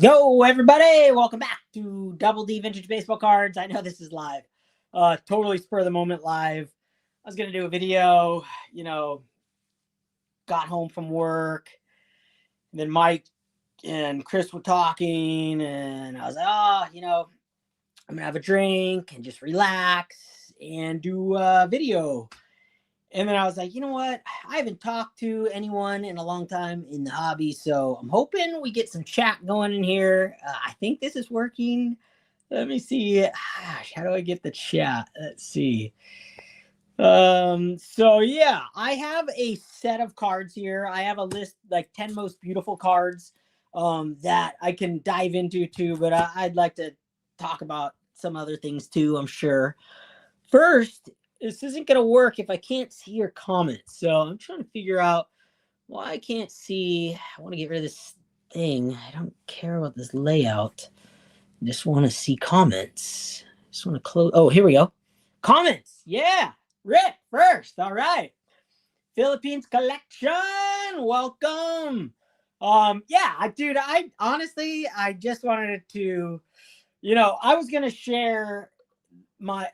Yo, everybody! Welcome back to Double D Vintage Baseball Cards. I know this is live, totally spur of the moment live. I was gonna do a video, got home from work, and then Mike and Chris were talking, and I was like, I'm gonna have a drink and just relax and do a video. And then I was like, you know what? I haven't talked to anyone in a long time in the hobby, so I'm hoping we get some chat going in here. I think this is working. Let me see. How do I get the chat? Let's see. So yeah, I have a set of cards here. I have a list, like 10 most beautiful cards that I can dive into too, but I'd like to talk about some other things too, I'm sure. First, this isn't going to work if I can't see your comments. So I'm trying to figure out why I can't see. I want to get rid of this thing. I don't care about this layout. I just want to see comments. I just want to close. Oh, here we go. Comments. Yeah. Rick first. All right. Philippines collection. Welcome. Yeah, dude, I honestly, I just wanted to, I was going to share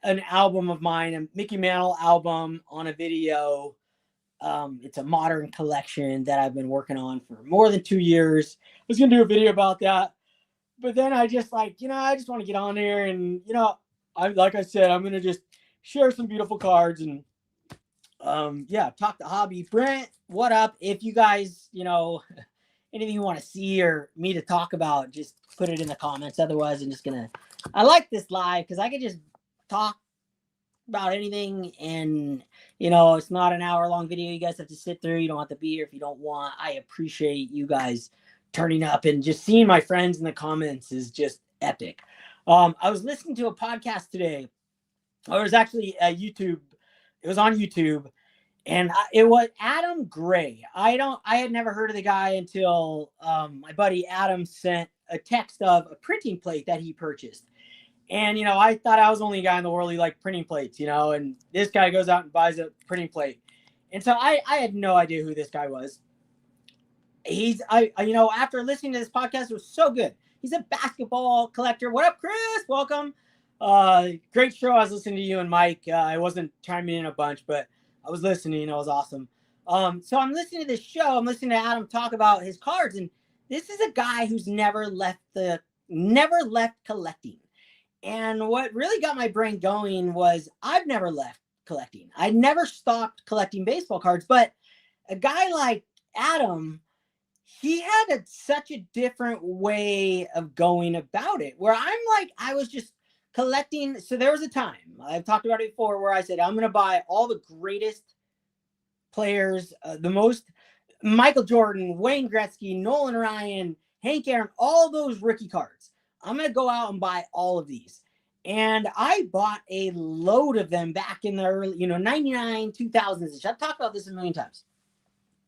an album of mine, a Mickey Mantle album on a video. It's a modern collection that I've been working on for more than 2 years. I was gonna do a video about that, but then I just I just want to get on there and like I said, I'm gonna just share some beautiful cards and talk to hobby. Brent, what up? If you guys anything you want to see or me to talk about, just put it in the comments. Otherwise, I like this live because I can just talk about anything, and it's not an hour-long video you guys have to sit through. You don't have to be here if you don't want. I appreciate you guys turning up, and just seeing my friends in the comments is just epic. I was listening to a podcast today. It was actually YouTube. It was on YouTube, and it was Adam Gray. I had never heard of the guy until my buddy Adam sent a text of a printing plate that he purchased. And, I thought I was the only guy in the world who liked printing plates, and this guy goes out and buys a printing plate. And so I had no idea who this guy was. After listening to this podcast, it was so good. He's a basketball collector. What up, Chris? Welcome. Great show. I was listening to you and Mike. I wasn't chiming in a bunch, but I was listening. It was awesome. So I'm listening to this show. I'm listening to Adam talk about his cards. And this is a guy who's never left collecting. And what really got my brain going was I've never left collecting. I never stopped collecting baseball cards, but a guy like Adam, he had such a different way of going about it, where I was just collecting. So there was a time, I've talked about it before, where I said, I'm going to buy all the greatest players, the most Michael Jordan, Wayne Gretzky, Nolan Ryan, Hank Aaron, all those rookie cards. I'm going to go out and buy all of these. And I bought a load of them back in the early, 99, 2000s. I've talked about this a million times.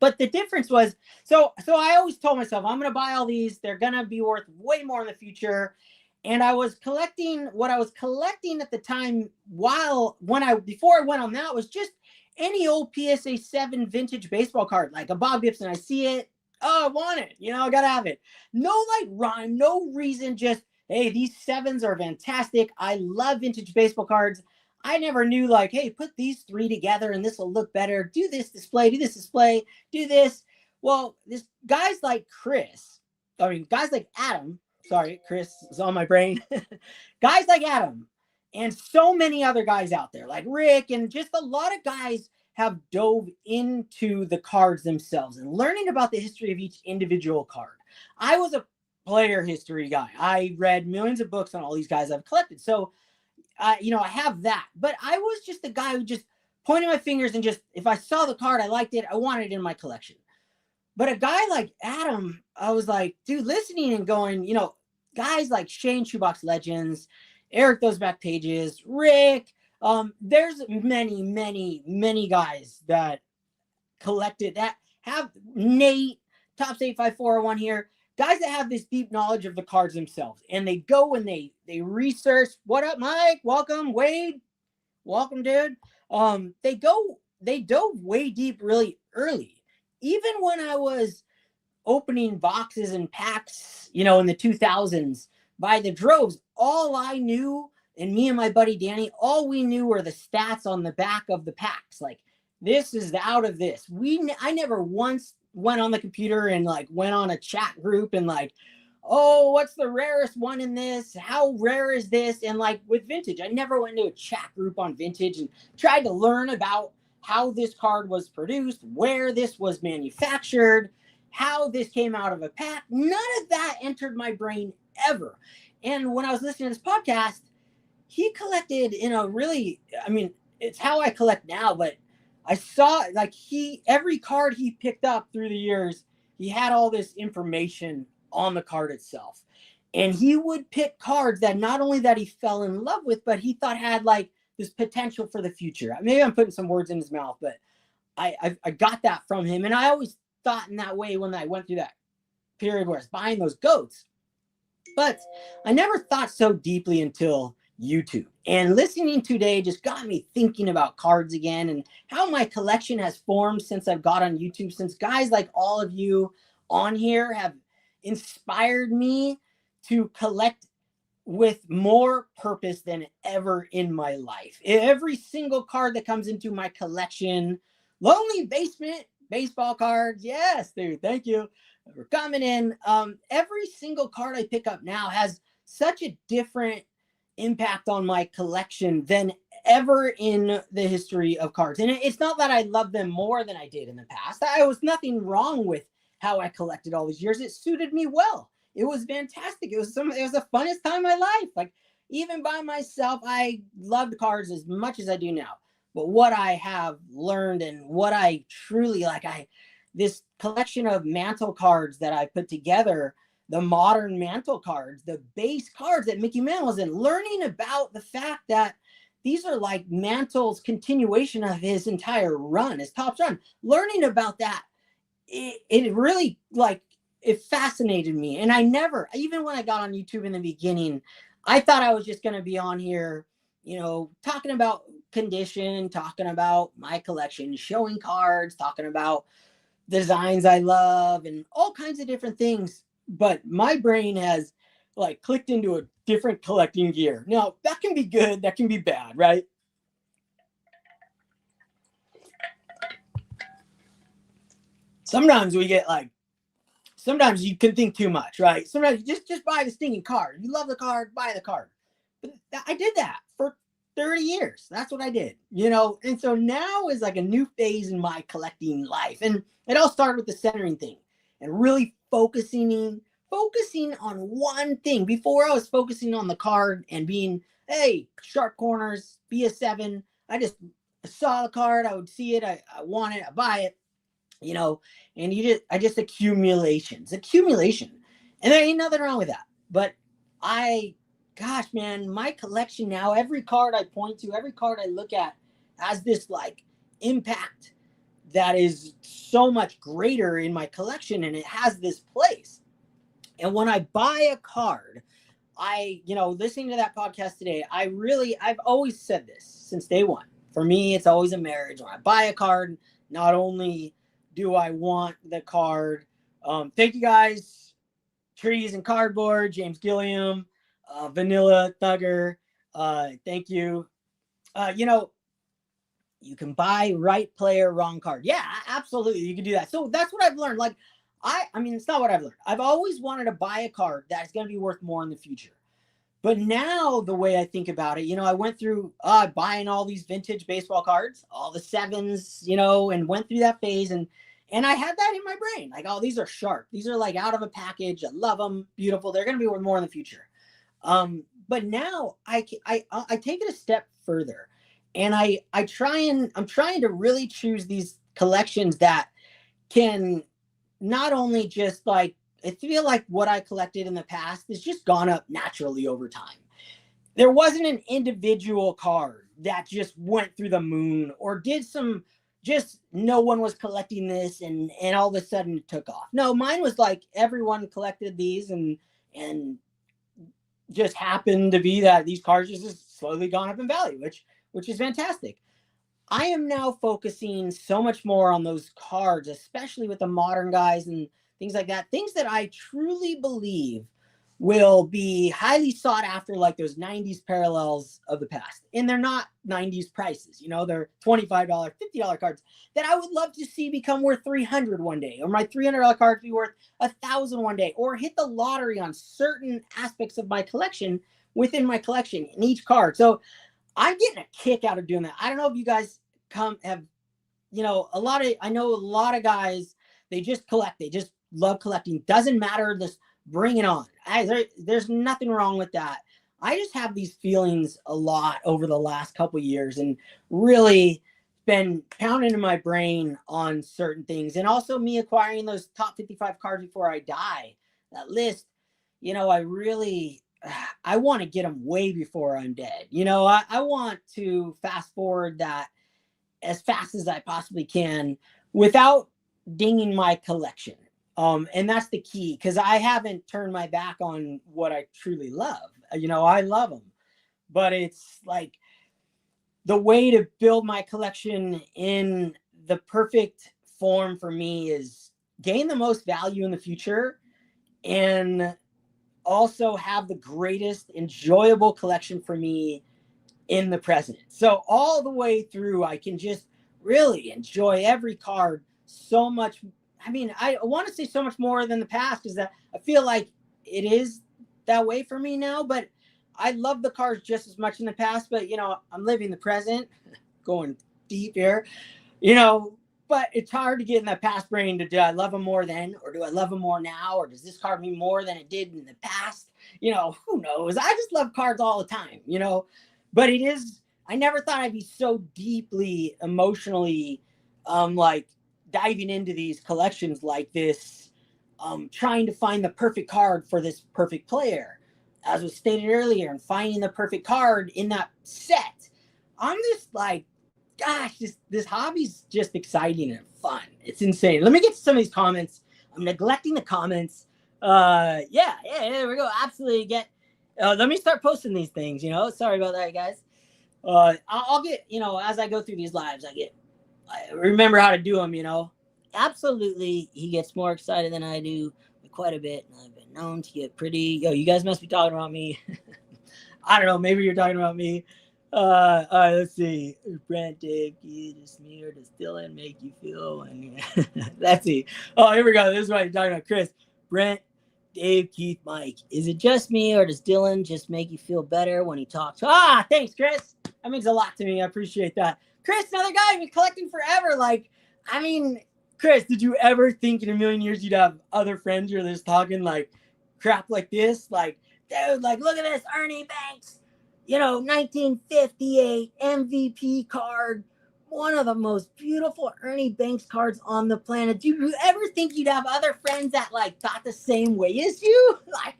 But the difference was, so I always told myself, I'm going to buy all these. They're going to be worth way more in the future. And I was collecting, what I was collecting at the time before I went on that was just any old PSA 7 vintage baseball card, like a Bob Gibson. I see it. Oh, I want it. I got to have it. No rhyme, no reason, just, hey, these 7s are fantastic. I love vintage baseball cards. I never knew, hey, put these 3 together and this will look better. Do this display, do this. Well, guys like Adam, sorry, Chris is on my brain. Guys like Adam and so many other guys out there, like Rick, and just a lot of guys have dove into the cards themselves and learning about the history of each individual card. I was a player history guy. I read millions of books on all these guys I've collected. So, I have that. But I was just the guy who just pointed my fingers and just, if I saw the card, I liked it, I wanted it in my collection. But a guy like Adam, I was like, dude, listening and going, guys like Shane Shoebox Legends, Eric Those Back Pages, Rick, there's many guys that collected, that have Nate, Tops 85401 here, guys that have this deep knowledge of the cards themselves, and they go and they research. What up, Mike? Welcome. Wade, welcome, dude. They dove way deep really early. Even when I was opening boxes and packs, in the 2000s by the droves. All I knew, and me and my buddy Danny, all we knew were the stats on the back of the packs. Like, this is out of this. I never once went on the computer and like went on a chat group and like, oh, what's the rarest one in this? How rare is this? And like with vintage, I never went into a chat group on vintage and tried to learn about how this card was produced, where this was manufactured, how this came out of a pack. None of that entered my brain ever. And when I was listening to this podcast, he collected in a really, it's how I collect now, but I saw like every card he picked up through the years, he had all this information on the card itself. And he would pick cards that not only that he fell in love with, but he thought had like this potential for the future. Maybe I'm putting some words in his mouth, but I got that from him. And I always thought in that way when I went through that period where I was buying those goats. But I never thought so deeply until YouTube. And listening today just got me thinking about cards again and how my collection has formed since I've got on YouTube, since guys like all of you on here have inspired me to collect with more purpose than ever in my life. Every single card that comes into my collection, Lonely Basement baseball cards. Yes, dude, thank you for coming in. Every single card I pick up now has such a different impact on my collection than ever in the history of cards. And it's not that I love them more than I did in the past. I was nothing wrong with how I collected all these years. It suited me well. It was fantastic. It was the funnest time of my life. Like, even by myself, I loved cards as much as I do now. But what I have learned and what I truly like, this collection of mantle cards that I put together, the modern mantle cards, the base cards that Mickey Mantle's in, learning about the fact that these are like Mantle's continuation of his entire run, his Topps run. Learning about that, it really like, it fascinated me. And I never, even when I got on YouTube in the beginning, I thought I was just going to be on here, talking about condition, talking about my collection, showing cards, talking about designs I love and all kinds of different things. But my brain has like clicked into a different collecting gear. Now, that can be good, that can be bad, right? Sometimes sometimes you can think too much, right? Sometimes you just buy the stinking card. You love the card, buy the card. But I did that for 30 years. That's what I did, And so now is like a new phase in my collecting life. And it all started with the centering thing and really focusing on one thing. Before, I was focusing on the card and being, hey, sharp corners, be a 7. I just saw the card. I would see it. I want it. I buy it. And I just accumulation. And there ain't nothing wrong with that. But gosh, man, my collection now, every card I point to, every card I look at has this like impact that is so much greater in my collection, and it has this place. And when I buy a card, listening to that podcast today, I've always said this since day one. For me, it's always a marriage. When I buy a card, not only do I want the card, thank you guys, Trees and Cardboard, James Gilliam, Vanilla Thugger, thank you. You can buy right player, wrong card. Yeah, absolutely, you can do that. So that's what I've learned. Like, it's not what I've learned. I've always wanted to buy a card that's going to be worth more in the future. But now the way I think about it, I went through buying all these vintage baseball cards, all the 7s, and went through that phase. And I had that in my brain. Like, oh, these are sharp. These are like out of a package. I love them. Beautiful. They're going to be worth more in the future. But now I take it a step further. And I'm trying to really choose these collections that can not only just like, I feel like what I collected in the past has just gone up naturally over time. There wasn't an individual card that just went through the moon or did some, just no one was collecting this and all of a sudden it took off. No, mine was like everyone collected these and just happened to be that these cards just slowly gone up in value, which is fantastic. I am now focusing so much more on those cards, especially with the modern guys and things like that. Things that I truly believe will be highly sought after, like those 90s parallels of the past. And they're not 90s prices, you know, they're $25, $50 cards that I would love to see become worth 300 one day, or my $300 cards be worth 1,000 one day, or hit the lottery on certain aspects of my collection within my collection in each card. So I'm getting a kick out of doing that. I don't know if you guys have, you know, I know a lot of guys, they just collect, they just love collecting. Doesn't matter, just bring it on. There's nothing wrong with that. I just have these feelings a lot over the last couple of years, and really been pounding in my brain on certain things. And also me acquiring those top 55 cards before I die. That list, you know, I want to get them way before I'm dead. You know, I want to fast forward that as fast as I possibly can without dinging my collection. And that's the key, because I haven't turned my back on what I truly love. You know, I love them, but it's like the way to build my collection in the perfect form for me is gain the most value in the future and also have the greatest enjoyable collection for me in the present. So all the way through, I can just really enjoy every card so much. I mean, I want to say so much more than the past, is that I feel like it is that way for me now, but I love the cards just as much in the past. But, you know, I'm living the present, going deep here, you know, but it's hard to get in that past brain to, do I love them more then, or do I love them more now, or does this card mean more than it did in the past? You know, who knows? I just love cards all the time, you know, but I never thought I'd be so deeply emotionally, like, diving into these collections like this, trying to find the perfect card for this perfect player, as was stated earlier, and finding the perfect card in that set. I'm just like, gosh, this hobby's just exciting and fun. It's insane. Let me get to some of these comments. I'm neglecting the comments. Yeah, there we go. Absolutely let me start posting these things, you know. Sorry about that, guys. I'll get, you know, as I go through these lives, I remember how to do them, you know. Absolutely, he gets more excited than I do quite a bit, and I've been known to get pretty. Yo, you guys must be talking about me. I don't know. Maybe you're talking about me. All right, let's see. Brent, Dave, Keith, does me or does Dylan make you feel? And let's see. Oh, here we go. This is what you're talking about, Chris. Brent, Dave, Keith, Mike. Is it just me, or does Dylan just make you feel better when he talks? Ah, thanks, Chris. That means a lot to me. I appreciate that. Chris, another guy I've been collecting forever. Like, I mean, Chris, did you ever think in a million years you'd have other friends who are just talking like crap like this? Like, dude, like, look at this Ernie Banks, you know, 1958 MVP card. One of the most beautiful Ernie Banks cards on the planet. Do you ever think you'd have other friends that like thought the same way as you? Like,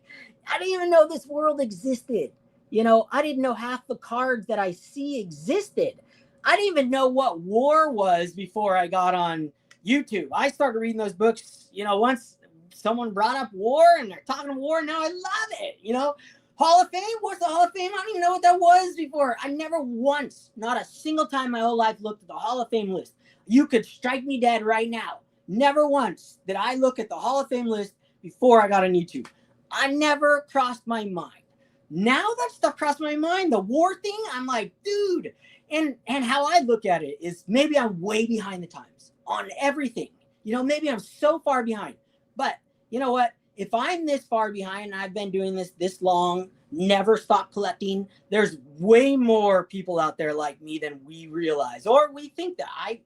I didn't even know this world existed. You know, I didn't know half the cards that I see existed. I didn't even know what war was before I got on YouTube. I started reading those books, you know, once someone brought up war and they're talking war. Now I love it, you know. Hall of Fame? What's the Hall of Fame? I don't even know what that was before. I never once, not a single time in my whole life, looked at the Hall of Fame list. You could strike me dead right now. Never once did I look at the Hall of Fame list before I got on YouTube. I never crossed my mind. Now that stuff crossed my mind. The war thing, I'm like, dude. And how I look at it is maybe I'm way behind the times on everything. You know, maybe I'm so far behind. But you know what? If I'm this far behind and I've been doing this long, never stop collecting, there's way more people out there like me than we realize, or we think that. I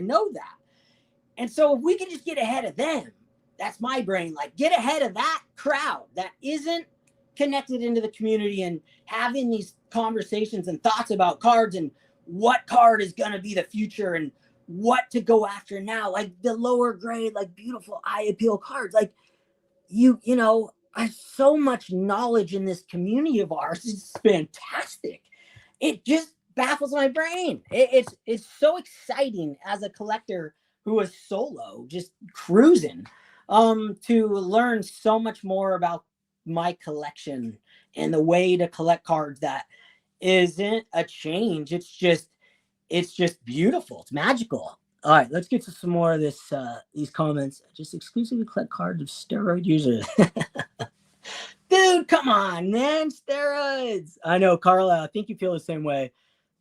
know that. And so if we can just get ahead of them, that's my brain, like get ahead of that crowd that isn't connected into the community and having these conversations and thoughts about cards and what card is going to be the future and what to go after now, like the lower grade, like beautiful eye appeal cards. Like, you know, I have so much knowledge in this community of ours. It's fantastic. It just baffles my brain. It's so exciting as a collector who is solo, just cruising, to learn so much more about my collection and the way to collect cards that isn't a change. It's just beautiful. It's magical. All right, let's get to some more of this. These comments. Just exclusively collect cards of steroid users. Dude, come on, man. Steroids. I know, Carla. I think you feel the same way.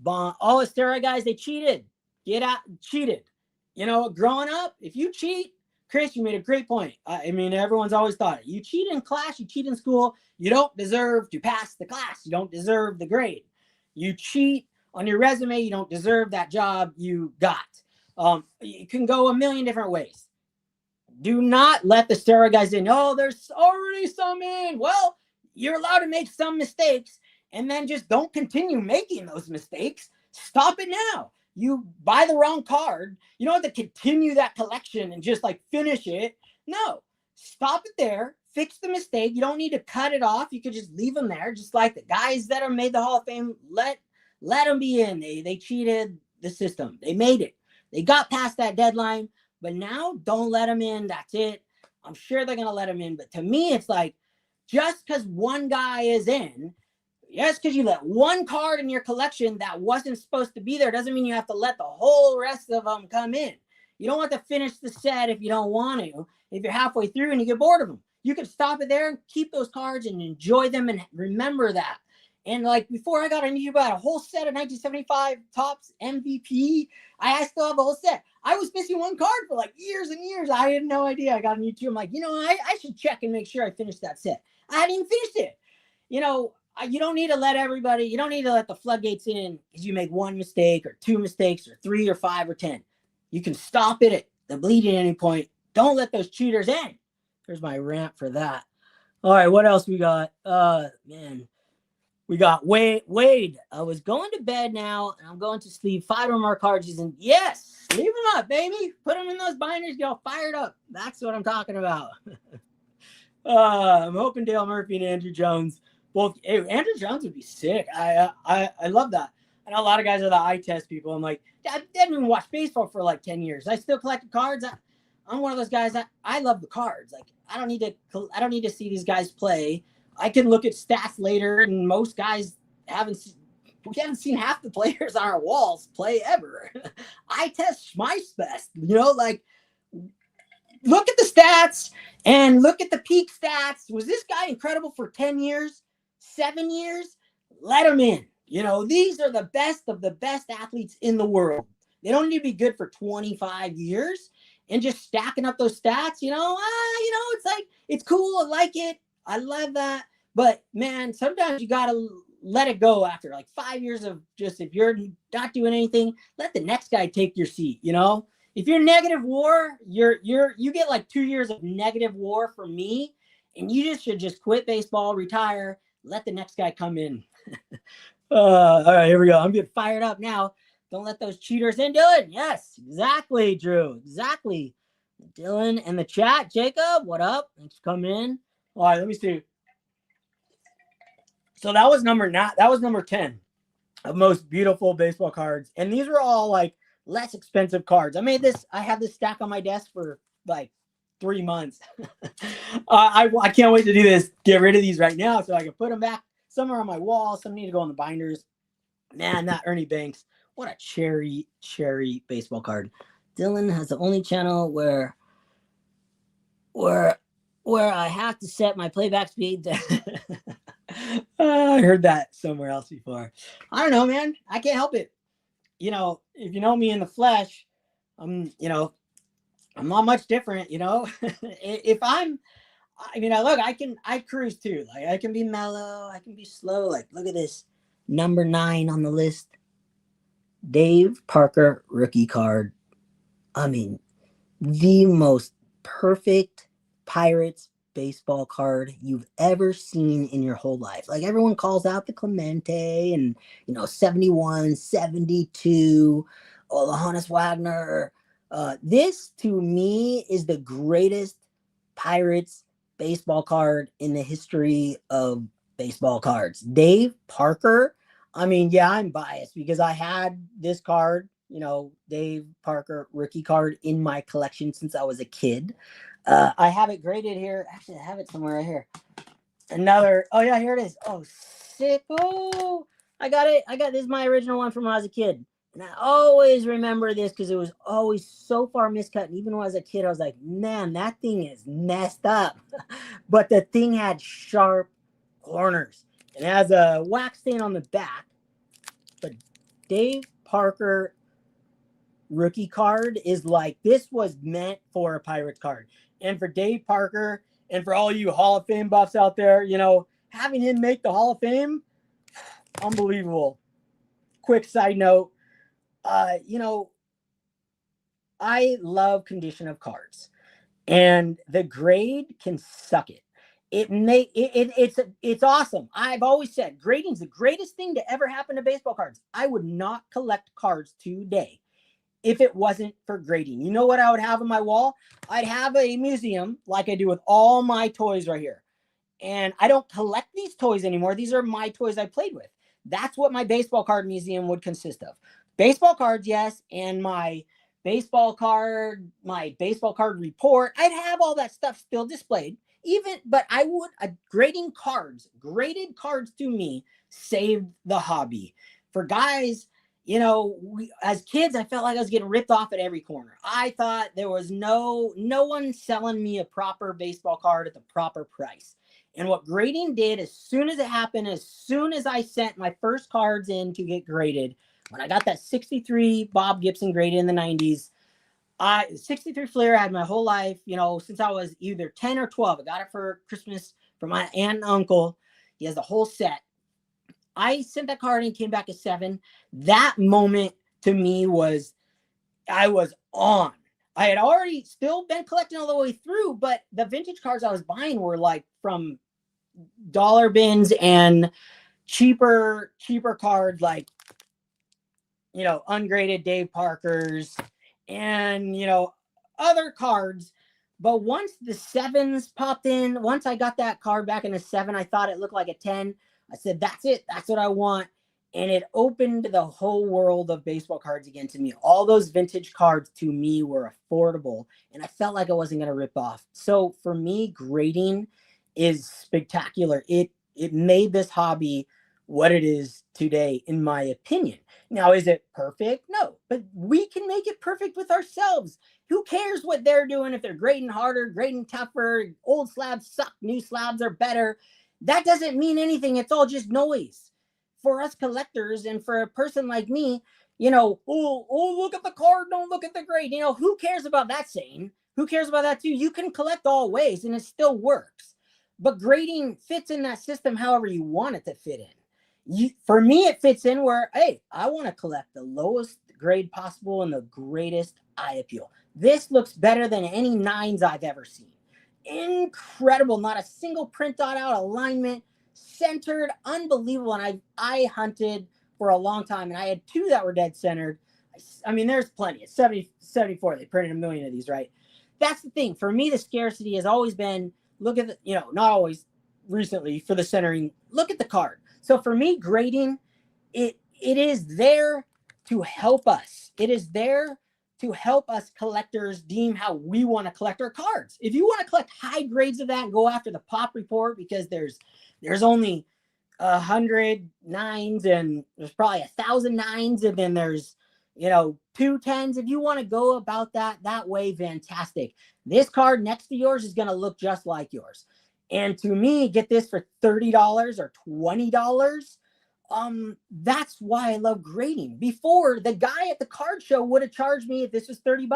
All the steroid guys, they cheated. Get out, cheated. You know, growing up, if you cheat, Chris, you made a great point. I mean, everyone's always thought it. You cheat in class, you cheat in school, you don't deserve to pass the class. You don't deserve the grade. You cheat on your resume, you don't deserve that job you got. You can go a million different ways. Do not let the steroid guys in. Oh, there's already some in. Well, you're allowed to make some mistakes and then just don't continue making those mistakes. Stop it now. You buy the wrong card. You don't have to continue that collection and just like finish it. No, stop it there. Fix the mistake. You don't need to cut it off. You could just leave them there. Just like the guys that are made the Hall of Fame, let them be in. They cheated the system. They made it. They got past that deadline. But now, don't let them in. That's it. I'm sure they're going to let them in. But to me, it's like, just because one guy is in, just because you let one card in your collection that wasn't supposed to be there, doesn't mean you have to let the whole rest of them come in. You don't want to finish the set if you don't want to. If you're halfway through and you get bored of them, you can stop it there and keep those cards and enjoy them and remember that. And like before I got on YouTube, I had a whole set of 1975 Topps MVP. I still have a whole set. I was missing one card for like years and years. I had no idea. I got on YouTube. I'm like, I should check and make sure I finished that set. I hadn't even finished it. You don't need to let everybody, you don't need to let the floodgates in because you make one mistake or two mistakes or 3 or 5 or 10. You can stop it at the bleeding at any point. Don't let those cheaters in. There's my rant for that. All right, what else we got? Man. We got Wade. I was going to bed now, and I'm going to sleep. 5 or more cards. And yes, leave them up, baby. Put them in those binders. Get all fired up. That's what I'm talking about. I'm hoping Dale Murphy and Andrew Jones both. Hey, Andrew Jones would be sick. I love that. I know a lot of guys are the eye test people. I'm like, I didn't even watch baseball for like 10 years. I still collected cards. I'm one of those guys that I love the cards. Like I don't need to see these guys play. I can look at stats later, and most guys we haven't seen half the players on our walls play ever. I test Schmeiss best, like look at the stats and look at the peak stats. Was this guy incredible for 10 years, 7 years? Let him in. These are the best of the best athletes in the world. They don't need to be good for 25 years and just stacking up those stats. It's like, it's cool. I like it. I love that. But man, sometimes you got to let it go after like 5 years of just, if you're not doing anything, let the next guy take your seat. If you're negative WAR, you get like 2 years of negative WAR from me, and you should just quit baseball, retire, let the next guy come in. All right, here we go. I'm getting fired up now. Don't let those cheaters in, Dylan. Yes, exactly, Drew. Exactly. Dylan in the chat. Jacob, what up? Thanks for coming in. All right, let me see. So that was number 10 of most beautiful baseball cards. And these were all like less expensive cards. I had this stack on my desk for like 3 months. I can't wait to do this. Get rid of these right now so I can put them back. Some are on my wall. Some need to go in the binders. Man, that Ernie Banks. What a cherry baseball card. Dylan has the only channel where I have to set my playback speed to I heard that somewhere else before. I don't know, man. I can't help it. If you know me in the flesh, I'm not much different, if I cruise too. Like I can be mellow, I can be slow. Like, look at this. Number 9 on the list. Dave Parker rookie card. The most perfect Pirates baseball card you've ever seen in your whole life. Like everyone calls out the Clemente and 71, 72, Johannes Wagner. This to me is the greatest Pirates baseball card in the history of baseball cards. Dave Parker. I'm biased because I had this card, Dave Parker rookie card in my collection since I was a kid. I have it graded here. Actually, I have it somewhere right here. Oh yeah, here it is. Oh, sick. Oh, I got it. This is my original one from when I was a kid. And I always remember this because it was always so far miscut. And even when I was a kid, I was like, man, that thing is messed up. But the thing had sharp corners and it has a wax stain on the back. But Dave Parker rookie card is like, this was meant for a Pirates card. And for Dave Parker and for all you Hall of Fame buffs out there, you know, having him make the Hall of Fame, unbelievable. Quick side note, you know, I love condition of cards, and the grade can suck it. It's awesome. I've always said grading's the greatest thing to ever happen to baseball cards. I would not collect cards today if it wasn't for grading. You know what I would have on my wall? I'd have a museum like I do with all my toys right here. And I don't collect these toys anymore. These are my toys I played with. That's what my baseball card museum would consist of. Baseball cards, yes, and my baseball card report. I'd have all that stuff still displayed. But I would, graded cards to me saved the hobby. For guys, you know, as kids, I felt like I was getting ripped off at every corner. I thought there was no one selling me a proper baseball card at the proper price. And what grading did, as soon as it happened, as soon as I sent my first cards in to get graded, when I got that 63 Bob Gibson graded in the 90s, 63 Fleer I had my whole life, you know, since I was either 10 or 12. I got it for Christmas from my aunt and uncle. He has the whole set. I sent that card and came back at 7. That moment to me was, I was on. I had already still been collecting all the way through, but the vintage cards I was buying were like from dollar bins and cheaper cards, like, you know, ungraded Dave Parkers and, you know, other cards. But once the 7s popped in, once I got that card back in a 7, I thought it looked like a 10. I said, that's it. That's what I want. And it opened the whole world of baseball cards again to me. All those vintage cards to me were affordable, and I felt like I wasn't going to rip off. So for me, grading is spectacular. It made this hobby what it is today, in my opinion. Now, is it perfect? No, but we can make it perfect with ourselves. Who cares what they're doing? If they're grading harder, grading tougher, old slabs suck, new slabs are better. That doesn't mean anything. It's all just noise. For us collectors and for a person like me, you know, oh, look at the card, don't look at the grade. You know, who cares about that saying? Who cares about that too? You can collect all ways and it still works. But grading fits in that system however you want it to fit in. For me, it fits in where, hey, I want to collect the lowest grade possible and the greatest eye appeal. This looks better than any 9s I've ever seen. Incredible. Not a single print dot out, alignment, centered, unbelievable. And I hunted for a long time, and I had 2 that were dead centered. I mean, there's plenty. It's 74. They printed a million of these, right? That's the thing. For me, the scarcity has always been, look at the, you know, not always, recently for the centering, look at the card. So for me, grading, it is there to help us. It is there to help us collectors deem how we want to collect our cards. If you want to collect high grades of that and go after the pop report, because there's only 100 9s and there's probably 1,000 9s, and then there's, you know, 2 10s. If you want to go about that way, fantastic. This card next to yours is going to look just like yours. And to me, get this for $30 or $20. That's why I love grading. Before, the guy at the card show would have charged me, if this was $30,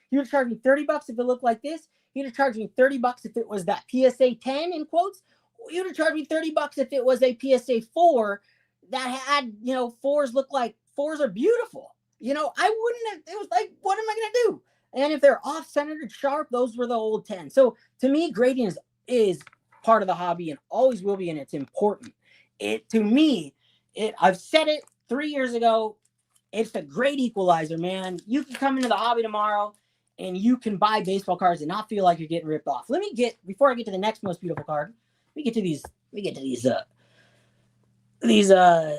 he would have charged me $30 if it looked like this. He'd have charged me $30 if it was that PSA 10 in quotes. He would have charged me $30 if it was a PSA 4 that had, you know, 4s look like 4s are beautiful. You know, I wouldn't have, it was like, what am I going to do? And if they're off-centered and sharp, those were the old 10s. So to me, grading is part of the hobby and always will be, and it's important. To me, I've said it 3 years ago. It's a great equalizer, man. You can come into the hobby tomorrow and you can buy baseball cards and not feel like you're getting ripped off. Before I get to the next most beautiful card, we get to these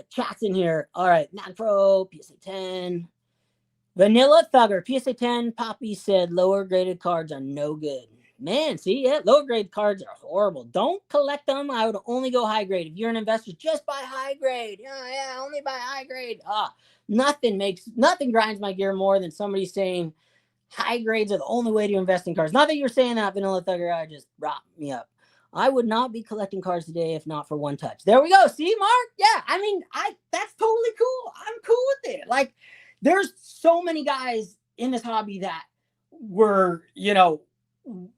chats in here. All right, Not Pro, PSA 10. Vanilla Thugger, PSA 10. Poppy said lower graded cards are no good. Man, see, yeah, lower grade cards are horrible. Don't collect them. I would only go high grade. If you're an investor, just buy high grade. Yeah, only buy high grade. Nothing grinds my gear more than somebody saying high grades are the only way to invest in cards. Not that you're saying that, Vanilla Thugger. I just brought me up. I would not be collecting cards today if not for One Touch. There we go. See, Mark? Yeah, I mean, that's totally cool. I'm cool with it. Like, there's so many guys in this hobby that were,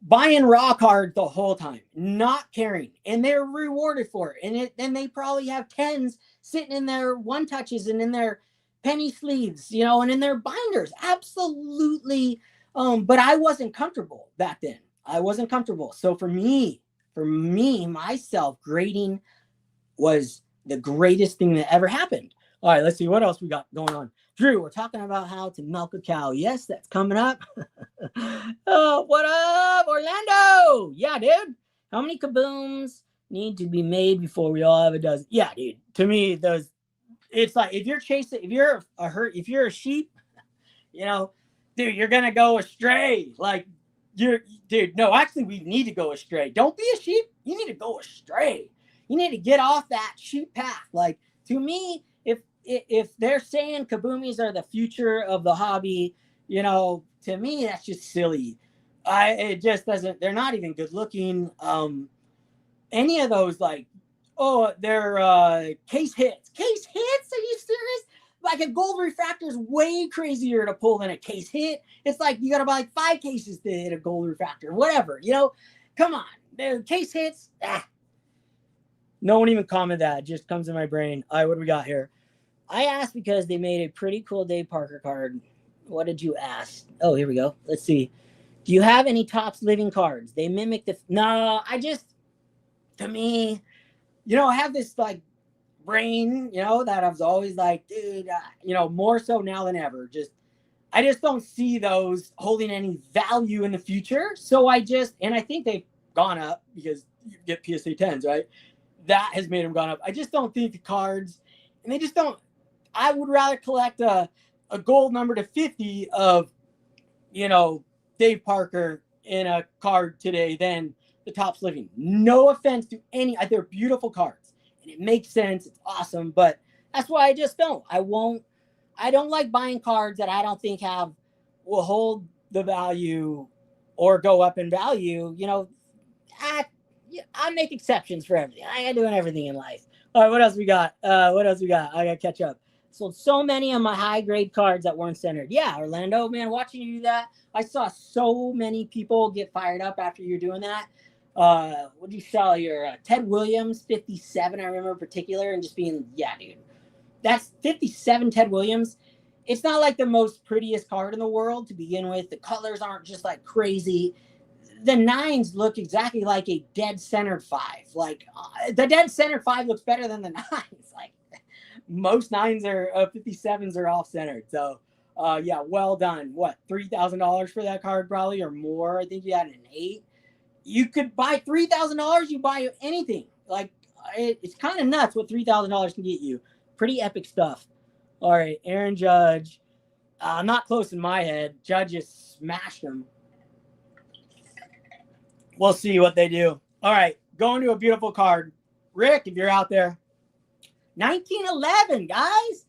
buying raw cards the whole time, not caring, and they're rewarded for it. And then they probably have tens sitting in their One Touches and in their penny sleeves, and in their binders. Absolutely. But I wasn't comfortable back then. I wasn't comfortable. So for me, myself, grading was the greatest thing that ever happened. All right, let's see what else we got going on. Drew, we're talking about how to milk a cow. Yes, that's coming up. Oh, what up, Orlando? Yeah, dude. How many kabooms need to be made before we all have a dozen? Yeah, dude. To me, it's like if you're a sheep, dude, you're gonna go astray. Like dude, no, actually we need to go astray. Don't be a sheep. You need to go astray. You need to get off that sheep path. Like, to me, if they're saying kaboomies are the future of the hobby, to me that's just silly. It just doesn't. They're not even good looking. Any of those, like, they're case hits. Case hits? Are you serious? Like, a gold refractor is way crazier to pull than a case hit. It's like you got to buy like 5 cases to hit a gold refractor, whatever. Come on. The case hits. No one even commented that. It just comes in my brain. All right, what do we got here? I asked because they made a pretty cool Dave Parker card. What did you ask? Oh, here we go. Let's see. Do you have any Topps living cards? They mimic No, to me, I have this, like, brain, that I was always like, dude, more so now than ever. I just don't see those holding any value in the future. So and I think they've gone up because you get PSA 10s, right? That has made them gone up. I just don't think the cards, and they just don't. I would rather collect a gold number to 50 of, Dave Parker in a card today than the Topps living. No offense to any, they're beautiful cards and it makes sense. It's awesome, but that's why I just don't. I don't like buying cards that I don't think will hold the value or go up in value. I make exceptions for everything. I ain't doing everything in life. All right, what else we got? I gotta catch up. Sold so many of my high grade cards that weren't centered. Yeah, Orlando, man, watching you do that, I saw so many people get fired up after you're doing that. What did you sell? Your Ted Williams 57, I remember in particular, and just being, yeah, dude, that's 57 Ted Williams. It's not like the most prettiest card in the world to begin with. The colors aren't just like crazy. The 9s look exactly like a dead centered 5. Like, the dead centered 5 looks better than the 9s. Like, most 9s are 57s are off centered. So, yeah, well done. What, $3,000 for that card probably, or more? I think you had an 8. You could buy $3,000. You buy anything. Like, it's kind of nuts what $3,000 can get you. Pretty epic stuff. All right, Aaron Judge. Not close in my head. Judge just smashed him. We'll see what they do. All right, going to a beautiful card. Rick, if you're out there. 1911, guys.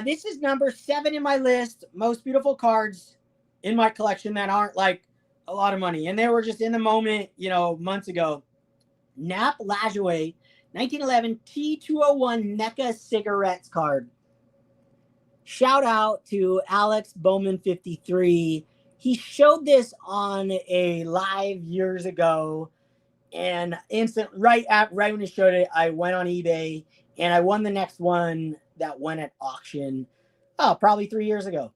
This is number 7 in my list. Most beautiful cards in my collection that aren't like a lot of money. And they were just in the moment, months ago. Nap Lajoie, 1911 T201 NECA Cigarettes card. Shout out to Alex Bowman 53. He showed this on a live years ago, and right when he showed it, I went on eBay and I won the next one that went at auction. Probably 3 years ago.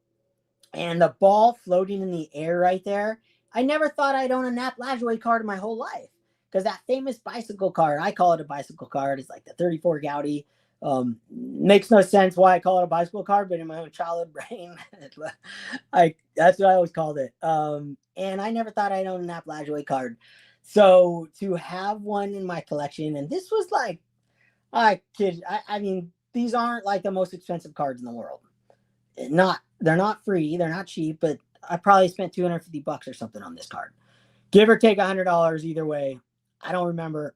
And the ball floating in the air right there. I never thought I'd own a Nap Lajoie card in my whole life, because that famous bicycle card, I call it a bicycle card. It's like the 34 Gaudi. Makes no sense why I call it a bicycle card, but in my own childhood brain, that's what I always called it. And I never thought I'd own a Nap Lajoie card. So to have one in my collection, and this was like, I mean, these aren't like the most expensive cards in the world. They're not free, they're not cheap, but I probably spent $250 or something on this card. Give or take $100 either way. I don't remember.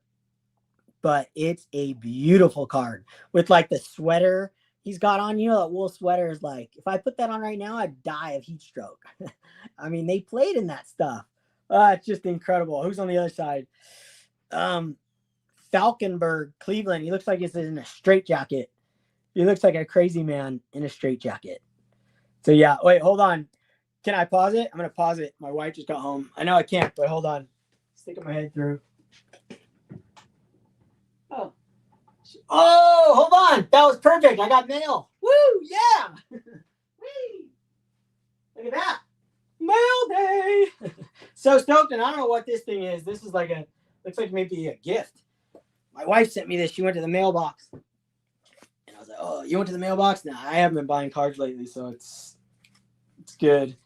But it's a beautiful card with like the sweater he's got on, you know, that wool sweater is like, if I put that on right now, I'd die of heat stroke. I mean, they played in that stuff. It's just incredible. Who's on the other side? Falkenberg, Cleveland. He looks like he's in a straitjacket. He looks like a crazy man in a straitjacket. So yeah, wait, hold on. Can I pause it? I'm gonna pause it. My wife just got home. I know I can't, but hold on. Sticking my head through. Oh, hold on. That was perfect. I got mail. Woo, yeah. Whee. Look at that. Mail day. So stoked, and I don't know what this thing is. This is like looks like maybe a gift. My wife sent me this. She went to the mailbox. And I was like, oh, you went to the mailbox? Nah, I haven't been buying cards lately, so it's good.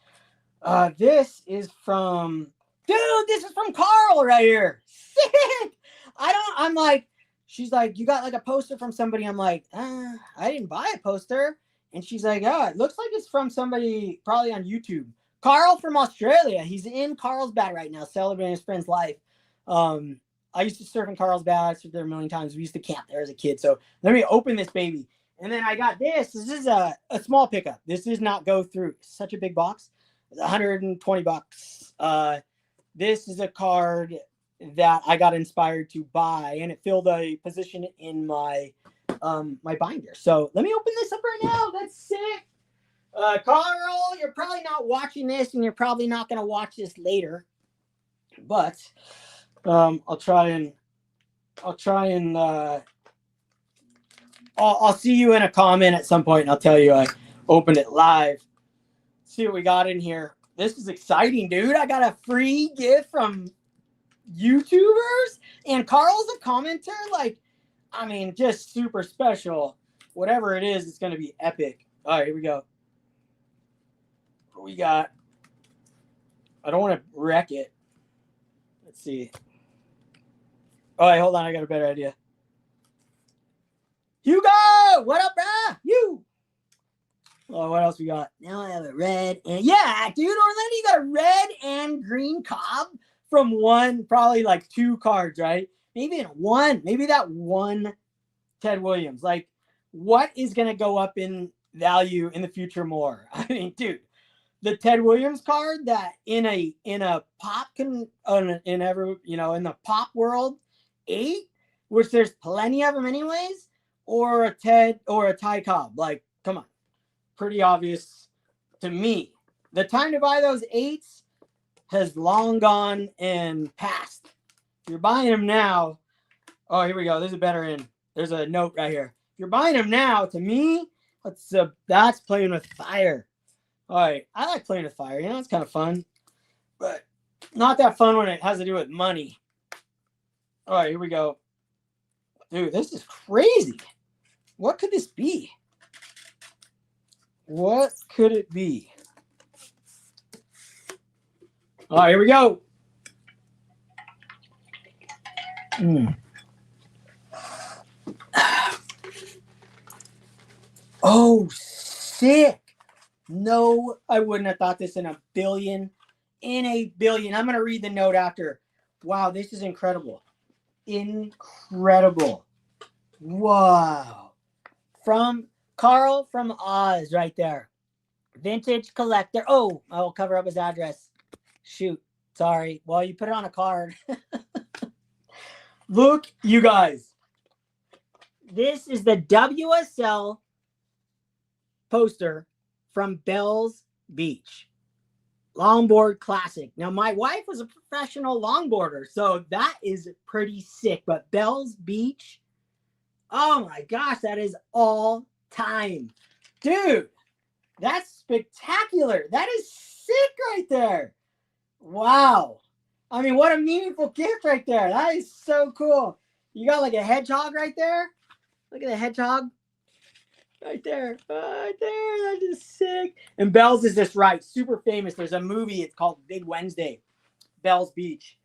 This is from, dude, this is from Carl right here. Sick. I'm like, she's like, you got like a poster from somebody. I'm like, I didn't buy a poster. And she's like, oh, it looks like it's from somebody probably on YouTube. Carl from Australia. He's in Carlsbad right now, celebrating his friend's life. I used to surf in Carlsbad. I surfed there a million times. We used to camp there as a kid. So let me open this baby. And then I got this. This is a small pickup. This does not go through. It's such a big box. It's $120. This is a card that I got inspired to buy, and it filled a position in my my binder. So let me open this up right now. That's sick. Carl, you're probably not watching this, and you're probably not going to watch this later. But I'll see you in a comment at some point, and I'll tell you I opened it live. See what we got in here. This is exciting, dude. I got a free gift from YouTubers, and Carl's a commenter. Like, I mean, just super special. Whatever it is, it's going to be epic. All right, here we go. What we got? I don't want to wreck it. Let's see. All right, hold on. I got a better idea. Hugo! What up, bruh? You! Oh, what else we got? Now I have a red and yeah, dude, Orlando, you got a red and green Cobb from probably like 2 cards, right? Maybe in one, maybe that one Ted Williams. Like, what is gonna go up in value in the future more? I mean, dude, the Ted Williams card that in a pop in the pop world 8, which there's plenty of them anyways, or a Ted or a Ty Cobb. Like, come on. Pretty obvious to me. The time to buy those 8s has long gone and passed. If you're buying them now, oh, here we go. There's a better end. There's a note right here. If you're buying them now, to me, that's playing with fire. All right, I like playing with fire. You know, it's kind of fun, but not that fun when it has to do with money. All right, here we go. Dude, this is crazy. What could this be? What could it be? All right, here we go. Oh, sick. No, I wouldn't have thought this in a billion. In a billion. I'm going to read the note after. Wow, this is incredible. Incredible. Wow. From Carl from Oz right there. Vintage collector. Oh, I'll cover up his address. Shoot. Sorry. Well, you put it on a card. Look, you guys. This is the WSL poster from Bells Beach. Longboard classic. Now, my wife was a professional longboarder, so that is pretty sick. But Bells Beach, oh my gosh, that is all time. Dude, that's spectacular. That is sick right there. Wow. I mean, what a meaningful gift right there. That is so cool. You got like a hedgehog right there. Look at the hedgehog. Right there. Right there. That is sick. And Bells is just right. Super famous. There's a movie. It's called Big Wednesday. Bells Beach.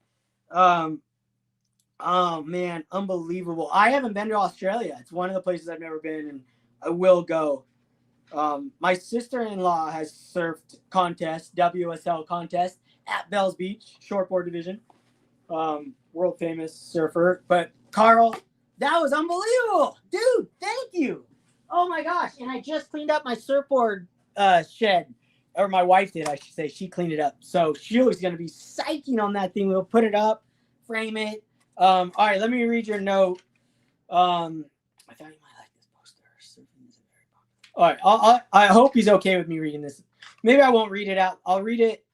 Oh, man. Unbelievable. I haven't been to Australia. It's one of the places I've never been, and I will go. My sister-in-law has surfed contest, WSL contest at Bells Beach, shortboard division. World famous surfer. But Carl, that was unbelievable. Dude, thank you. Oh my gosh! And I just cleaned up my surfboard shed, or my wife did, I should say. She cleaned it up, so she was going to be psyching on that thing. We'll put it up, frame it. All right, let me read your note. I thought you might like this poster. All right, I hope he's okay with me reading this. Maybe I won't read it out. I'll read it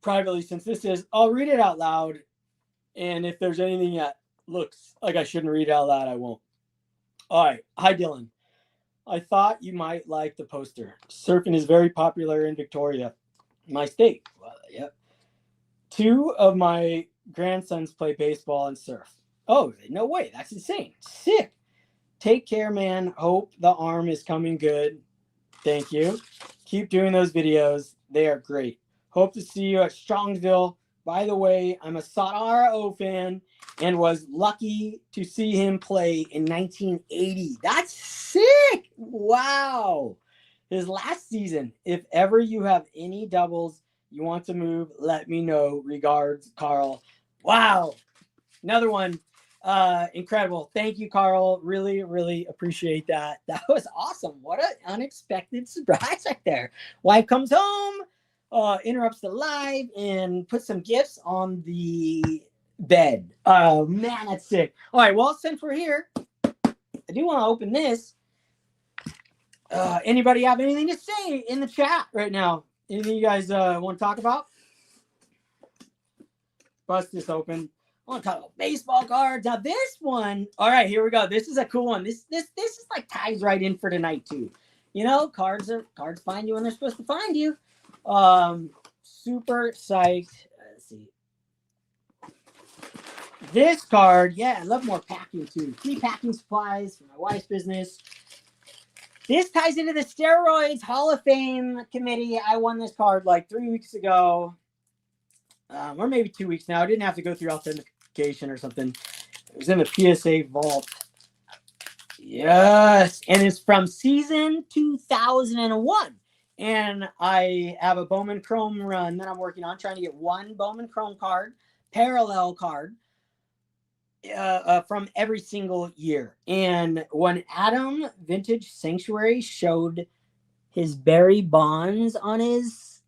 privately since this is. I'll read it out loud, and if there's anything that looks like I shouldn't read it out loud, I won't. All right, hi Dylan. I thought you might like the poster. Surfing is very popular in Victoria, my state. Well, yep. Two of my grandsons play baseball and surf. Oh, no way. That's insane. Sick. Take care, man. Hope the arm is coming good. Thank you. Keep doing those videos. They are great. Hope to see you at Strongsville. By the way, I'm a Sadara O fan and was lucky to see him play in 1980. That's sick. Wow. His last season. If ever you have any doubles you want to move, let me know. Regards, Carl. Wow. Another one. Incredible. Thank you, Carl. Really, really appreciate that. That was awesome. What an unexpected surprise right there. Wife comes home, interrupts the live, and puts some gifts on the bed. Oh, man, that's sick. All right, well, since we're here, I do want to open this. Anybody have anything to say in the chat right now? Anything you guys want to talk about? Bust this open. I want to talk about baseball cards. Now this one, all right, here we go. This is a cool one. This is like ties right in for tonight too. You know, cards find you when they're supposed to find you. Super psyched. Let's see. This card, yeah, I love more packing too. Free packing supplies for my wife's business. This ties into the Steroids Hall of Fame committee. I won this card like 3 weeks ago. Or maybe 2 weeks now. I didn't have to go through authentication or something. It was in the PSA vault. Yes. And it's from season 2001. And I have a Bowman Chrome run that I'm working on, trying to get one Bowman Chrome card, parallel card, from every single year. And when Adam Vintage Sanctuary showed his Barry Bonds on his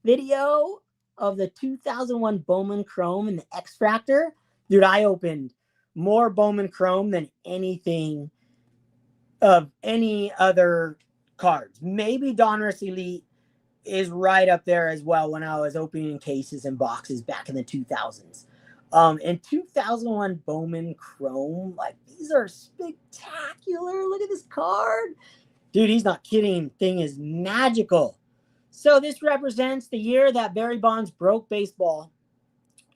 video of the 2001 Bowman Chrome and the X Factor, dude, I opened more Bowman Chrome than anything of any other cards. Maybe Donruss Elite is right up there as well when I was opening cases and boxes back in the 2000s. In 2001 Bowman Chrome, like, these are spectacular. Look at this card. Dude, he's not kidding. Thing is magical. So this represents the year that Barry Bonds broke baseball.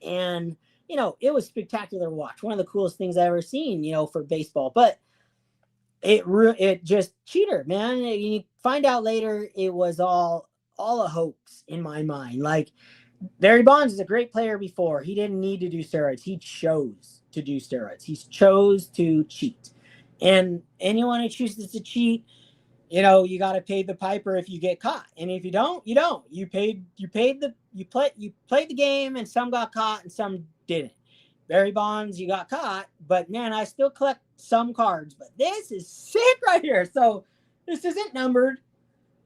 And, you know, it was spectacular to watch. One of the coolest things I ever seen, you know, for baseball. But it just cheater, man. You find out later it was all a hoax in my mind. Like, Barry Bonds is a great player before. He didn't need to do steroids. He chose to do steroids. He chose to cheat. And anyone who chooses to cheat, you know, you got to pay the piper if you get caught. And if you don't, you don't. You played the game, and some got caught and some didn't. Barry Bonds, you got caught, but man, I still collect some cards. But this is sick right here. So this isn't numbered.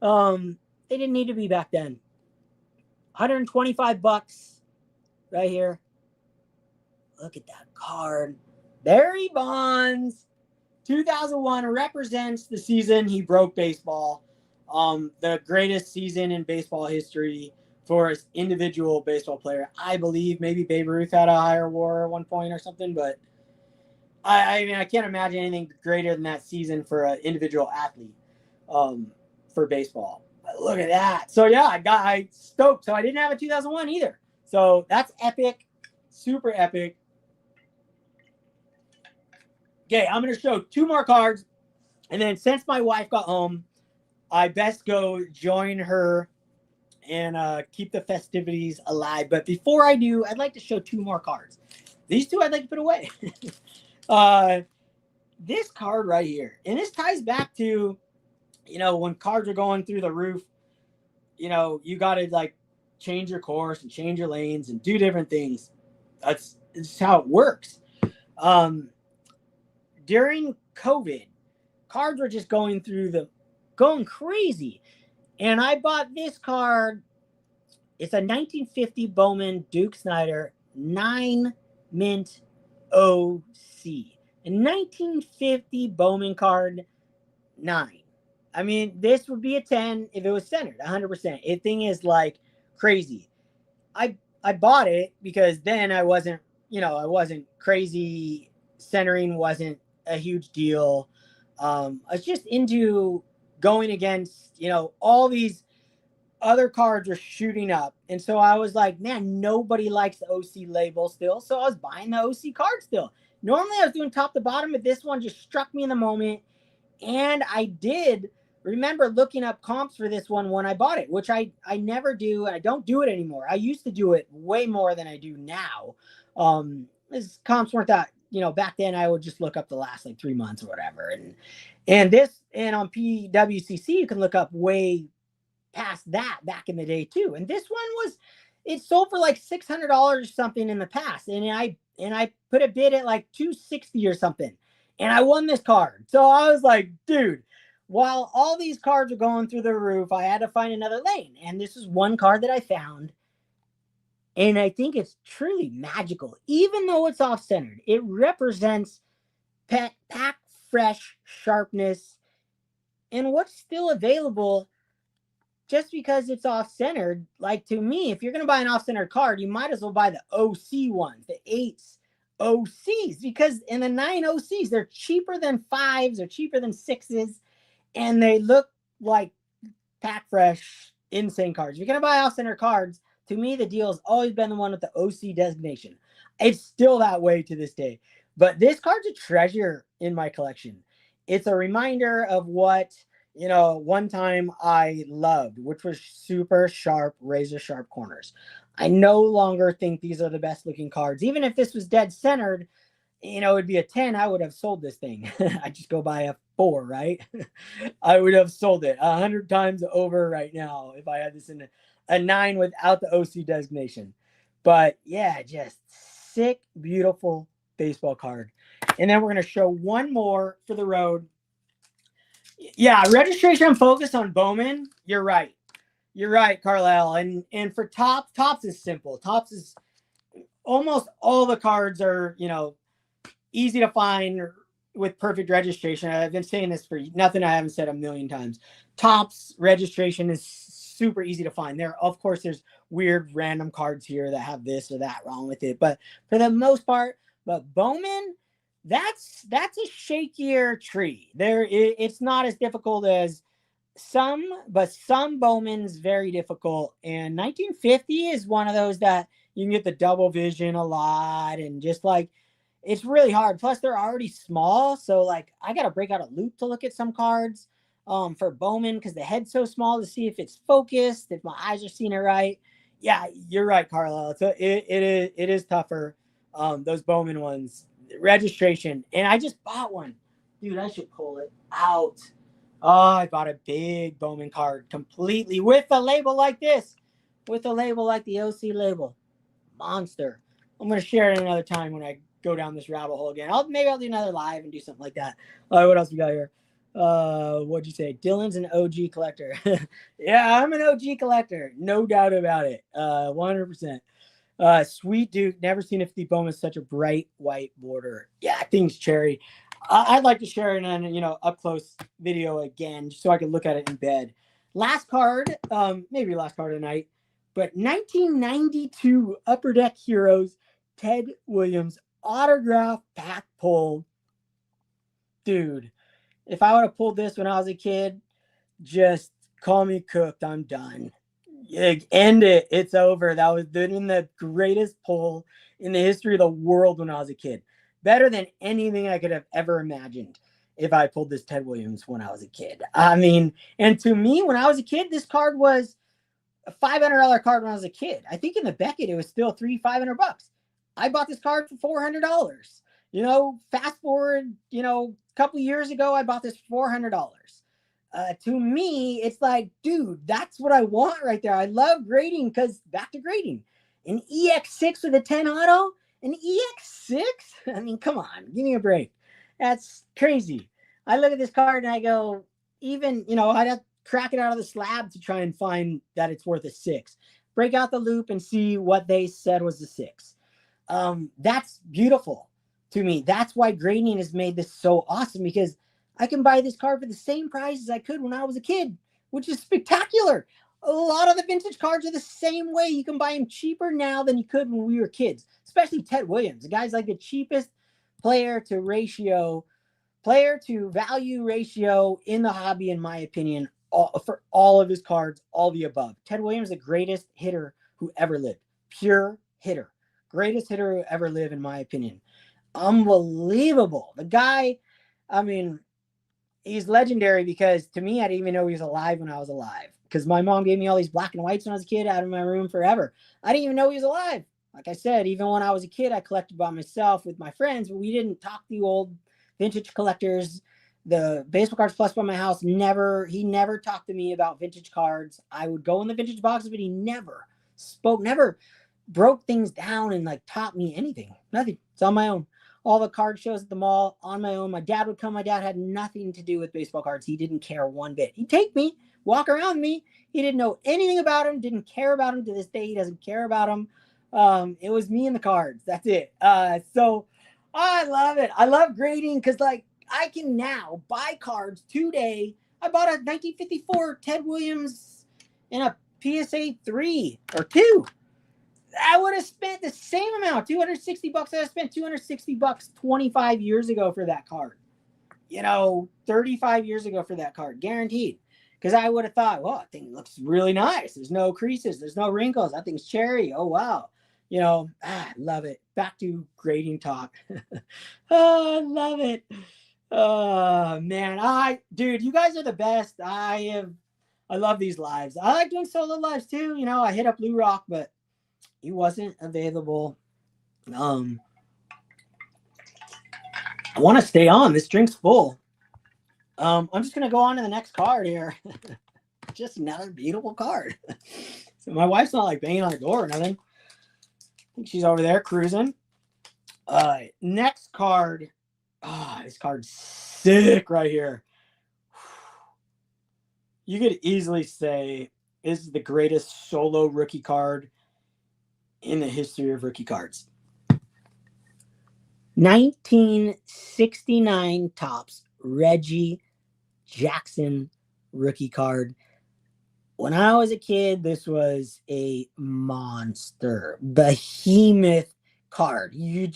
They didn't need to be back then. $125 right here. Look at that card. Barry Bonds, 2001, represents the season he broke baseball. The greatest season in baseball history for an individual baseball player. I believe maybe Babe Ruth had a higher WAR at one point or something, but I mean, I can't imagine anything greater than that season for an individual athlete for baseball. But look at that. So yeah, I stoked. So I didn't have a 2001 either. So that's epic, super epic. Okay, I'm going to show two more cards. And then since my wife got home, I best go join her and keep the festivities alive. But before I do, I'd like to show two more cards. These two I'd like to put away. This card right here. And this ties back to, you know, when cards are going through the roof, you know, you got to like change your course and change your lanes and do different things. It's how it works. During COVID, cards were just going crazy. And I bought this card. It's a 1950 Bowman Duke Snyder 9 mint OC. A 1950 Bowman card 9. I mean, this would be a 10 if it was centered 100%. It thing is like crazy. I bought it because then I wasn't crazy. Centering wasn't a huge deal. I was just into going against, all these other cards were shooting up. And so I was like, man, nobody likes the OC label still. So I was buying the OC card still. Normally I was doing top to bottom, but this one just struck me in the moment. And I did remember looking up comps for this one when I bought it, which I never do. I don't do it anymore. I used to do it way more than I do now. This comps weren't that, back then I would just look up the last like 3 months or whatever. And on PWCC, you can look up way past that back in the day too. And this one it sold for like $600 or something in the past. And I put a bid at like 260 or something. And I won this card. So I was like, dude, while all these cards are going through the roof, I had to find another lane. And this is one card that I found. And I think it's truly magical. Even though it's off-centered, it represents pack fresh sharpness and what's still available. Just because it's off-centered, like to me, if you're going to buy an off-centered card, you might as well buy the OC ones, the 8s OCs, because in the 9 OCs, they're cheaper than 5s, they're cheaper than 6s, and they look like pack fresh, insane cards. If you're going to buy off-centered cards, to me, the deal has always been the one with the OC designation. It's still that way to this day. But this card's a treasure in my collection. It's a reminder of what one time I loved, which was super sharp, razor sharp corners. I no longer think these are the best looking cards. Even if this was dead centered, it'd be a 10, I would have sold this thing. I just go buy a 4, right? I would have sold it 100 times over right now if I had this in a 9 without the OC designation. But yeah, just sick, beautiful baseball card. And then we're going to show one more for the road. Yeah, registration focus on Bowman. You're right, Carlisle. And for Tops is simple. Tops is almost all the cards are easy to find with perfect registration. I've been saying this for nothing. I haven't said a million times. Tops registration is super easy to find. Of course, there's weird random cards here that have this or that wrong with it, but for the most part, Bowman. That's a shakier tree. It's not as difficult as some, but some Bowman's very difficult. And 1950 is one of those that you can get the double vision a lot, and just like it's really hard. Plus, they're already small, so like I gotta break out a loop to look at some cards for Bowman because the head's so small to see if it's focused, if my eyes are seeing it right. Yeah, you're right, Carlisle. So it is tougher. Those Bowman ones. Registration, and I just bought one, dude. I should pull it out. Oh, I bought a big Bowman card completely with a label like this, with a label like the OC label. Monster. I'm gonna share it another time when I go down this rabbit hole again. Maybe I'll do another live and do something like that. All right, what else we got here? What'd you say? Dylan's an OG collector. Yeah, I'm an OG collector, no doubt about it. 100%. Sweet Duke, never seen a 50 Bowman with such a bright white border. Yeah, things cherry. I'd like to share it in up close video again, just so I can look at it in bed. Last card, maybe last card of the night, but 1992 Upper Deck Heroes, Ted Williams autograph pack pull. Dude, if I would have pulled this when I was a kid, just call me cooked. I'm done. End it. It's over. That was the greatest pull in the history of the world when I was a kid. Better than anything I could have ever imagined if I pulled this Ted Williams when I was a kid. I mean, and to me, when I was a kid, this card was a $500 card when I was a kid. I think in the Beckett, it was still $500. I bought this card for $400. Fast forward, a couple of years ago, I bought this for $400. To me, it's like, dude, that's what I want right there. I love grading because back to grading. An EX6 with a 10 auto? An EX6? I mean, come on, give me a break. That's crazy. I look at this card and I go, even, I'd have to crack it out of the slab to try and find that it's worth a 6. Break out the loop and see what they said was a 6. That's beautiful to me. That's why grading has made this so awesome, because I can buy this card for the same price as I could when I was a kid, which is spectacular. A lot of the vintage cards are the same way. You can buy them cheaper now than you could when we were kids, especially Ted Williams. The guy's like the cheapest player to value ratio in the hobby, in my opinion, for all of his cards, all the above. Ted Williams, the greatest hitter who ever lived. Pure hitter. Greatest hitter who ever lived, in my opinion. Unbelievable. The guy, I mean, he's legendary, because to me, I didn't even know he was alive when I was alive, because my mom gave me all these black and whites when I was a kid out of my room forever. I didn't even know he was alive. Like I said, even when I was a kid, I collected by myself with my friends, but we didn't talk to old vintage collectors. The Baseball Cards Plus by my house, he never talked to me about vintage cards. I would go in the vintage boxes, but he never broke things down and like taught me anything. Nothing. It's on my own. All the card shows at the mall on my own. My dad would come. My dad had nothing to do with baseball cards. He didn't care one bit. He'd take me, walk around me. He didn't know anything about him, didn't care about him. To this day, he doesn't care about him. It was me and the cards. That's it. So I love it. I love grading, because like I can now buy cards today. I bought a 1954 Ted Williams in a PSA 3 or 2. I would have spent the same amount, $260. I spent $260 25 years ago for that card. 35 years ago for that card, guaranteed. Because I would have thought, well, that thing looks really nice. There's no creases. There's no wrinkles. That thing's cherry. Oh, wow. I love it. Back to grading talk. Oh, I love it. Oh, man. Dude, you guys are the best. I love these lives. I like doing solo lives too. I hit up Blue Rock, but he wasn't available. I want to stay on. This drink's full. I'm just going to go on to the next card here. Just another beautiful card. So my wife's not like banging on the door or nothing. I think she's over there cruising. Next card. This card's sick right here. You could easily say this is the greatest solo rookie card in the history of rookie cards. 1969 Topps Reggie Jackson rookie card. When I was a kid, this was a monster, behemoth card. You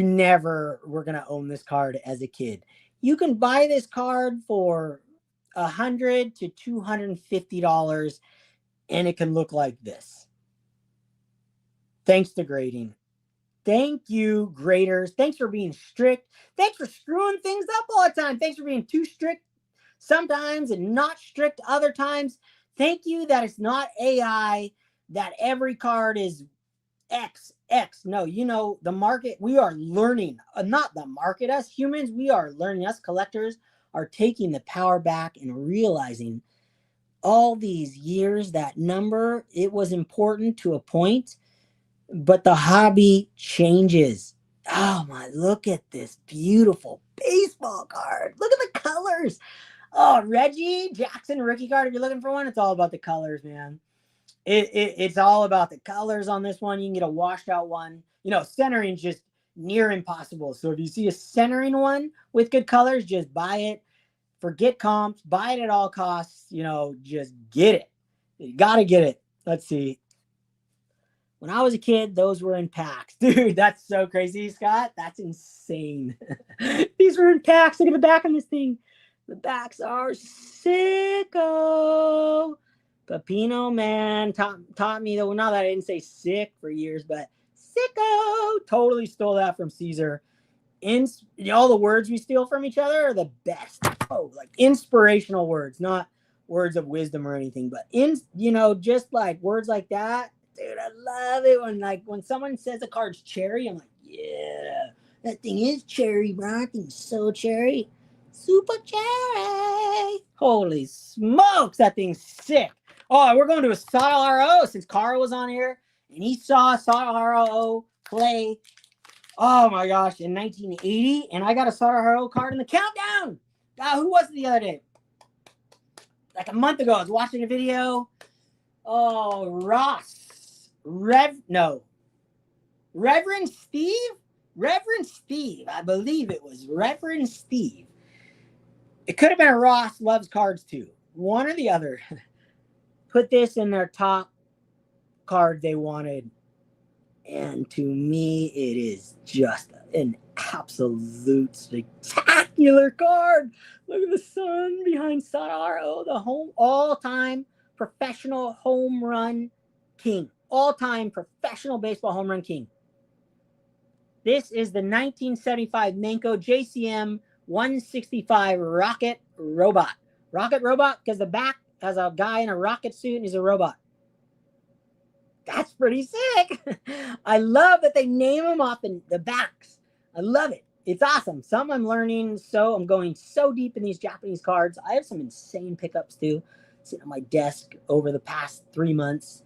never were going to own this card as a kid. You can buy this card for $100 to $250, and it can look like this. Thanks to grading. Thank you, graders. Thanks for being strict. Thanks for screwing things up all the time. Thanks for being too strict sometimes and not strict other times. Thank you that it's not AI, that every card is X. No, the market, we are learning. Not the market, us humans, we are learning. Us collectors are taking the power back and realizing all these years that number, it was important to a point, but the hobby changes. Oh my, look at this beautiful baseball card. Look at the colors. Oh, Reggie Jackson rookie card. If you're looking for one, it's all about the colors, man. It's all about the colors on this one. You can get a washed out one. Centering's just near impossible. So if you see a centering one with good colors, just buy it. Forget comps. Buy it at all costs. Just get it. You got to get it. Let's see. When I was a kid, those were in packs. Dude, that's so crazy, Scott. That's insane. These were in packs. Look at the back on this thing. The backs are sicko. Pepino, man, taught me, though, not that I didn't say sick for years, but sicko. Totally stole that from Caesar. All the words we steal from each other are the best. Like inspirational words, not words of wisdom or anything, but just like words like that. Dude, I love it when someone says a card's cherry. I'm like, yeah, that thing is cherry, bro. That thing's so cherry. Super cherry. Holy smokes, that thing's sick. Oh, we're going to a Sawyer RO since Carl was on here and he saw Sawyer RO play Oh my gosh, in 1980, and I got a Sarajevo card in the countdown. Who was it the other day? Like a month ago, I was watching a video. Oh, Reverend Steve? Reverend Steve. I believe it was Reverend Steve. It could have been Ross Loves Cards too. One or the other. Put this in their top card they wanted. And to me, it is just an absolute spectacular card. Look at the sun behind Sadar. The all-time professional home run king. All-time professional baseball home run king. This is the 1975 Manco JCM 165 Rocket Robot. Rocket Robot because the back has a guy in a rocket suit and he's a robot. That's pretty sick. I love that they name them off in the backs. I love it. It's awesome. Some I'm learning. I'm going so deep in these Japanese cards. I have some insane pickups too, sitting on my desk over the past 3 months.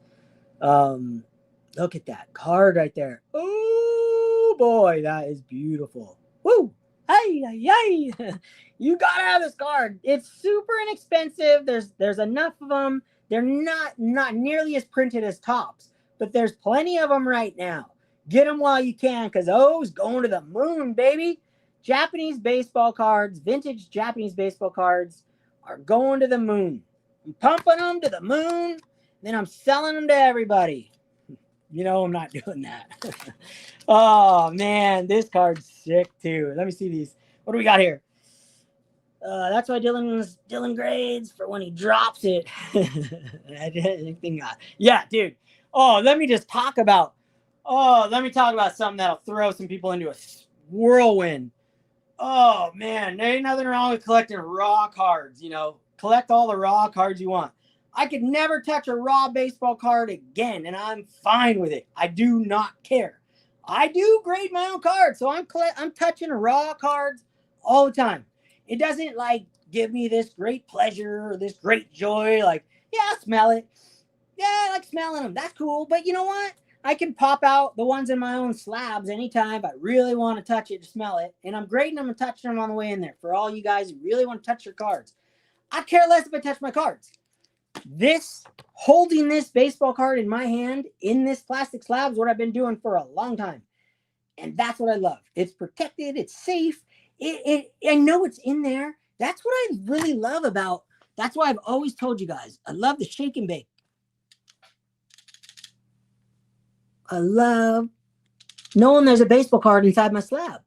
Look at that card right there. Oh boy, that is beautiful. Woo! Hey, hey, hey. You gotta have this card. It's super inexpensive. There's enough of them. They're not nearly as printed as Topps, but there's plenty of them right now. Get them while you can, because O's going to the moon, baby. Japanese baseball cards, vintage Japanese baseball cards are going to the moon. I'm pumping them to the moon, then I'm selling them to everybody. You know I'm not doing that. Oh, man, this card's sick, too. Let me see these. What do we got here? That's why Dylan grades for when he drops it. Yeah, dude. Let me talk about something that'll throw some people into a whirlwind. Oh man, there ain't nothing wrong with collecting raw cards. Collect all the raw cards you want. I could never touch a raw baseball card again, and I'm fine with it. I do not care. I do grade my own cards, so I'm touching raw cards all the time. It doesn't give me this great pleasure or this great joy. Yeah, I'll smell it. Yeah, I like smelling them. That's cool. But you know what? I can pop out the ones in my own slabs anytime if I really want to touch it to smell it. And I'm grading them and touching them on the way in there. For all you guys who really want to touch your cards, I care less if I touch my cards. Holding this baseball card in my hand in this plastic slab is what I've been doing for a long time. And that's what I love. It's protected. It's safe. I know it's in there. That's what I really love about. That's why I've always told you guys, I love the shake and bake. I love knowing there's a baseball card inside my slab.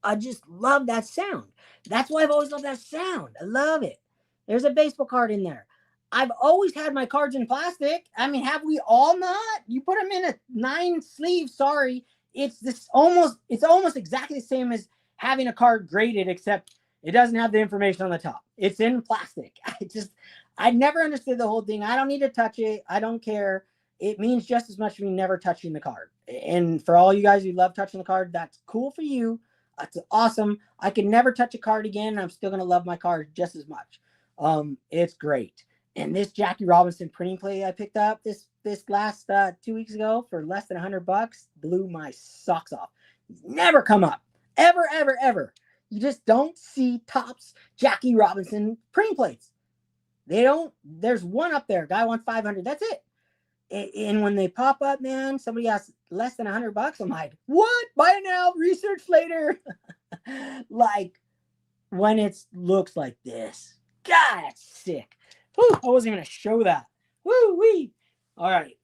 I just love that sound. That's why I've always loved that sound. I love it. There's a baseball card in there. I've always had my cards in plastic. I mean, have we all not? You put them in a 9 sleeve. Sorry. It's almost exactly the same as having a card graded, except it doesn't have the information on the top. It's in plastic. I never understood the whole thing. I don't need to touch it. I don't care. It means just as much to me never touching the card. And for all you guys who love touching the card, that's cool for you. That's awesome. I can never touch a card again, and I'm still going to love my card just as much. It's great. And this Jackie Robinson printing plate I picked up this last 2 weeks ago for less than $100 blew my socks off. Never come up. Ever, ever, ever. You just don't see Topps Jackie Robinson printing plates. They don't. There's one up there. Guy wants 500. That's it. And when they pop up, man, somebody asks less than $100. I'm like, what? Buy it now, research later. When it looks like this. God, that's sick. Whew, I wasn't going to show that. Woo wee. All right.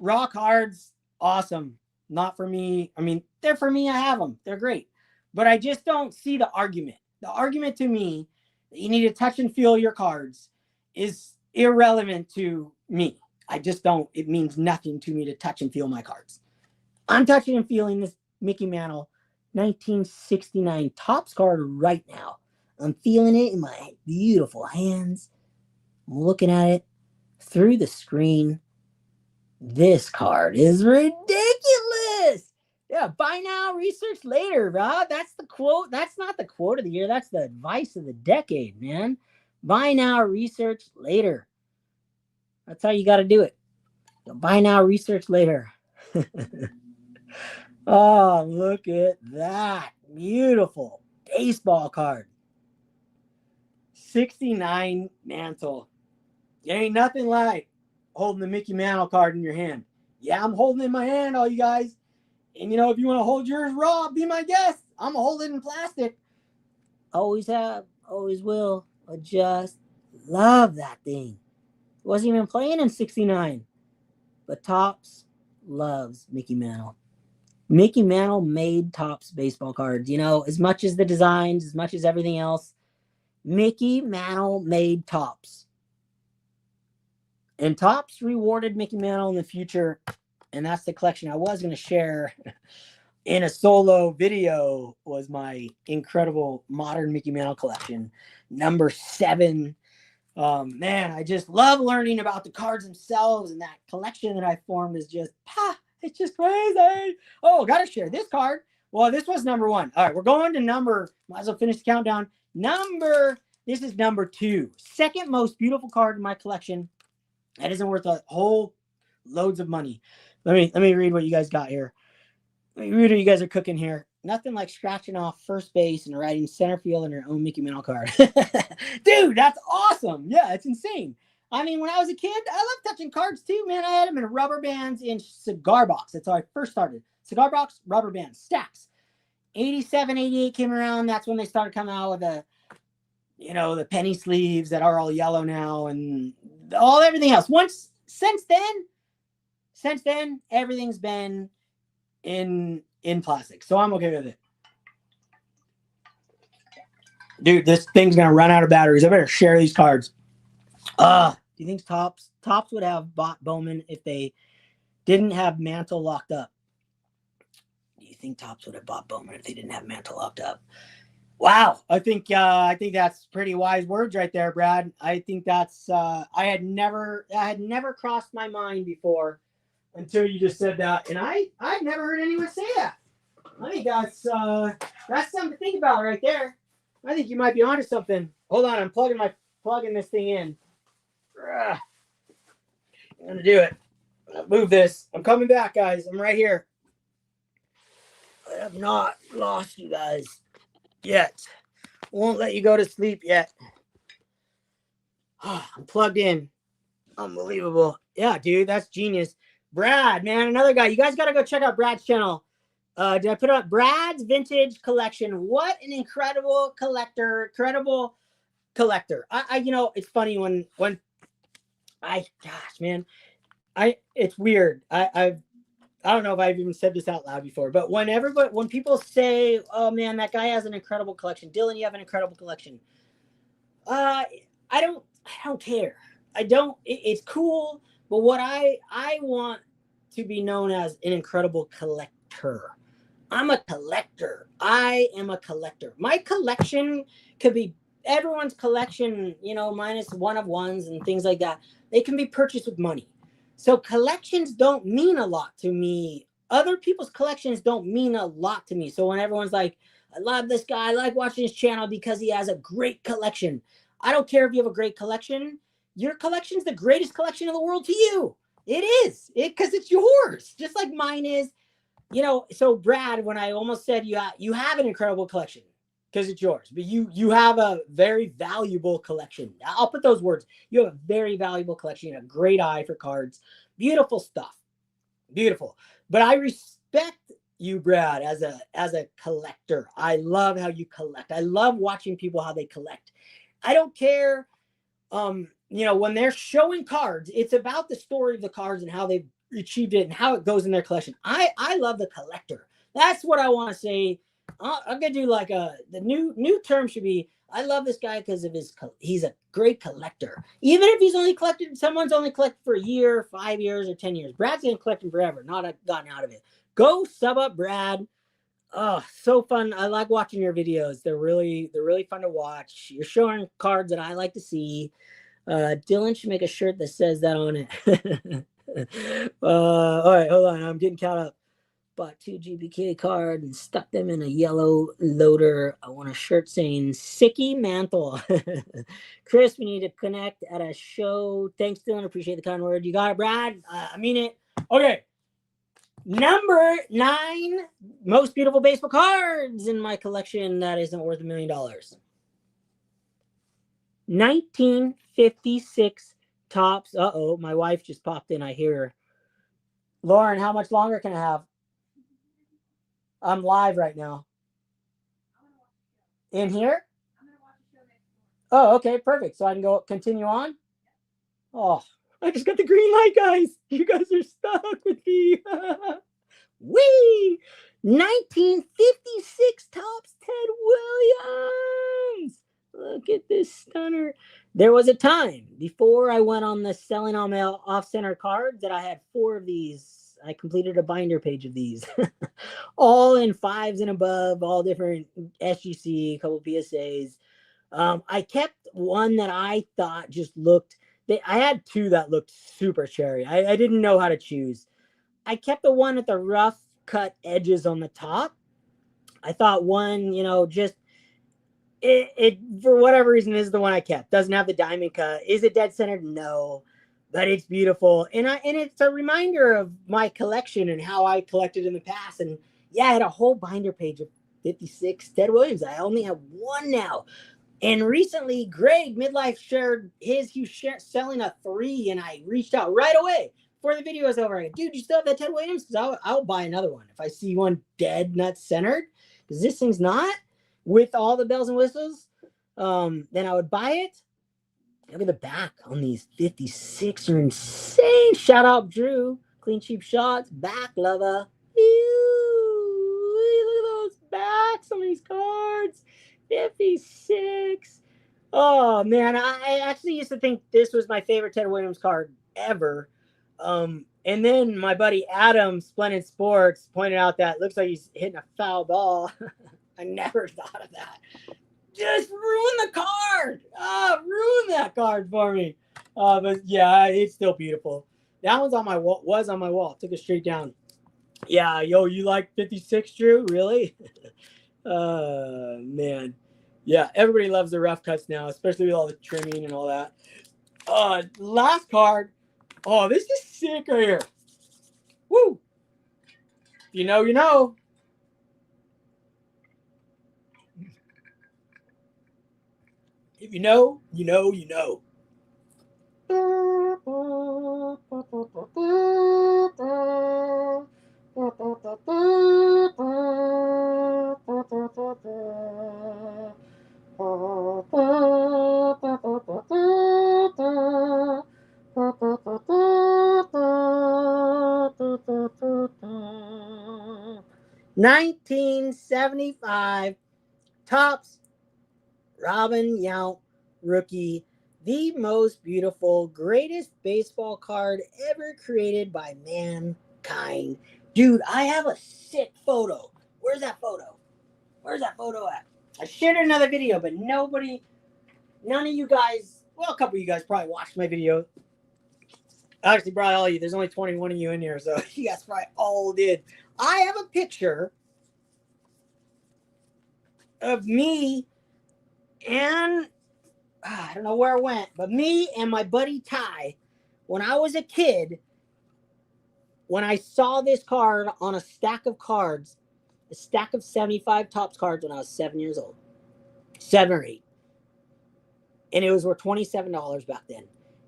Raw cards, awesome. Not for me. I mean, they're for me. I have them. They're great. But I just don't see the argument. The argument to me that you need to touch and feel your cards is irrelevant to me. I just don't. It means nothing to me to touch and feel my cards. I'm touching and feeling this Mickey Mantle 1969 Topps card right now. I'm feeling it in my beautiful hands. I'm looking at it through the screen. This card is ridiculous. Yeah, buy now, research later, Rob. That's the quote. That's not the quote of the year. That's the advice of the decade, man. Buy now, research later. That's how you got to do it. Buy now, research later. Oh, look at that. Beautiful baseball card. 69 Mantle. There ain't nothing like holding the Mickey Mantle card in your hand. Yeah, I'm holding it in my hand, all you guys. And you know, if you want to hold yours raw, be my guest. I'm gonna hold it in plastic. Always have, always will. I just love that thing. It wasn't even playing in 69. But Topps loves Mickey Mantle. Mickey Mantle made Topps baseball cards. You know, as much as the designs, as much as everything else, Mickey Mantle made Topps. And Topps rewarded Mickey Mantle in the future. And that's the collection I was going to share in a solo video, was my incredible modern Mickey Mantle collection. Number 7. Man, I just love learning about the cards themselves, and that collection that I formed is just, it's just crazy. Oh, gotta share this card. Well, this was number 1. All right, we're going to might as well finish the countdown. This is number 2. Second most beautiful card in my collection. That isn't worth a whole loads of money. Let me read what you guys got here. Let me read what you guys are cooking here. Nothing like scratching off first base and writing center field on your own Mickey Mantle card. Dude, that's awesome. Yeah, it's insane. I mean, when I was a kid, I loved touching cards too, man. I had them in rubber bands in cigar box. That's how I first started. Cigar box, rubber bands, stacks. 87, 88 came around. That's when they started coming out with the penny sleeves that are all yellow now and everything else. Since then, everything's been in plastic, so I'm okay with it. Dude, this thing's gonna run out of batteries. I better share these cards. Do you think Topps would have bought Bowman if they didn't have Mantle locked up? Do you think Topps would have bought Bowman if they didn't have Mantle locked up? Wow, I think that's pretty wise words right there, Brad. I think that's I had never crossed my mind before until you just said that, and I've never heard anyone say that. I think that's something to think about right there. I think you might be onto something. Hold on, I'm plugging this thing in. I'm gonna do it. Move this. I'm coming back, guys. I'm right here. I have not lost you guys yet. Won't let you go to sleep yet. I'm plugged in. Unbelievable. Yeah, dude, that's genius. Brad, man, another guy. You guys got to go check out Brad's channel. Did I put up Brad's Vintage Collection? What an incredible collector. It's funny when it's weird. I don't know if I've even said this out loud before, but when people say, "Oh man, that guy has an incredible collection," Dylan, you have an incredible collection. I don't care. It's cool, but what I want to be known as an incredible collector. I'm a collector. I am a collector. My collection could be everyone's collection, minus one of ones and things like that. They can be purchased with money. So collections don't mean a lot to me. Other people's collections don't mean a lot to me. So when everyone's like, I love this guy, I like watching his channel because he has a great collection. I don't care if you have a great collection. Your collection's the greatest collection in the world to you. It is. Because it's yours. Just like mine is. So Brad, when I almost said you have an incredible collection because it's yours, but you have a very valuable collection. I'll put those words. You have a very valuable collection, a great eye for cards, beautiful stuff, beautiful. But I respect you, Brad, as a collector. I love how you collect. I love watching people how they collect. I don't care. When they're showing cards, it's about the story of the cards and how they've achieved it and how it goes in their collection. I love the collector. That's what I want to say. I'm gonna do like the new term should be, I love this guy because of he's a great collector. Even if someone's only collected for a year, 5 years, or 10 years. Brad's gonna collect him forever, not gotten out of it. Go sub up Brad. Oh, so fun. I like watching your videos. They're really fun to watch. You're showing cards that I like to see. Dylan should make a shirt that says that on it. All right, hold on. I'm getting caught up. Bought 2 GBK cards and stuck them in a yellow loader. I want a shirt saying Sicky Mantle. Chris, we need to connect at a show. Thanks, Dylan. Appreciate the kind word. You got it, Brad. I mean it. Okay. Number 9, most beautiful baseball cards in my collection that isn't worth $1 million. 1956 Topps. Uh-oh, my wife just popped in. I hear her. Lauren, how much longer can I have? I'm live right now. In here? Oh, okay, perfect. So I can go continue on? Oh, I just got the green light, guys. You guys are stuck with me. Whee! 1956 Topps Ted Williams. Look at this stunner. There was a time before I went on the selling on my off-center cards that I had 4 of these. I completed a binder page of these. All in 5s and above, all different SGC, a couple PSAs. I kept one that I thought just looked, I had 2 that looked super cherry. I didn't know how to choose. I kept the one at the rough cut edges on the top. I thought one, just it for whatever reason is the one I kept. Doesn't have the diamond cut. Is it dead centered? No, but it's beautiful, and it's a reminder of my collection and how I collected in the past. And yeah, I had a whole binder page of 56 Ted Williams. I only have 1 now. And recently, Greg Midlife shared he was selling a 3, and I reached out right away before the video was over. I go, dude, you still have that Ted Williams? Because I'll buy another one if I see one dead nut centered. Because this thing's not with all the bells and whistles. Then I would buy it. Look at the back on these 56 are insane. Shout out Drew, clean cheap shots, back lover. Ew, look at those backs on these cards. 56. Oh man, I actually used to think this was my favorite Ted Williams card ever. And then my buddy Adam, Splendid Sports, pointed out that it looks like he's hitting a foul ball. I never thought of that. Just ruin the card. Ruin that card for me. But yeah, it's still beautiful. That one's on my wall. Was on my wall. Took it straight down. Yeah, yo, you like 56, Drew? Really? Man. Yeah, everybody loves the rough cuts now, especially with all the trimming and all that. Last card. Oh, this is sick right here. Woo! You know, you know. If you know, you know, you know. 1975 Topps Robin Yount rookie, the most beautiful, greatest baseball card ever created by mankind. Dude, I have a sick photo. Where's that photo? Where's that photo at? I shared another video, but none of you guys, well, a couple of you guys probably watched my video. Actually, probably all of you. There's only 21 of you in here, so you guys probably all did. I have a picture of me and I don't know where it went, but me and my buddy Ty, when I was a kid, when I saw this card on a stack of cards, a stack of 75 Topps cards when I was 7 years old, 7 or 8. And it was worth $27 back then.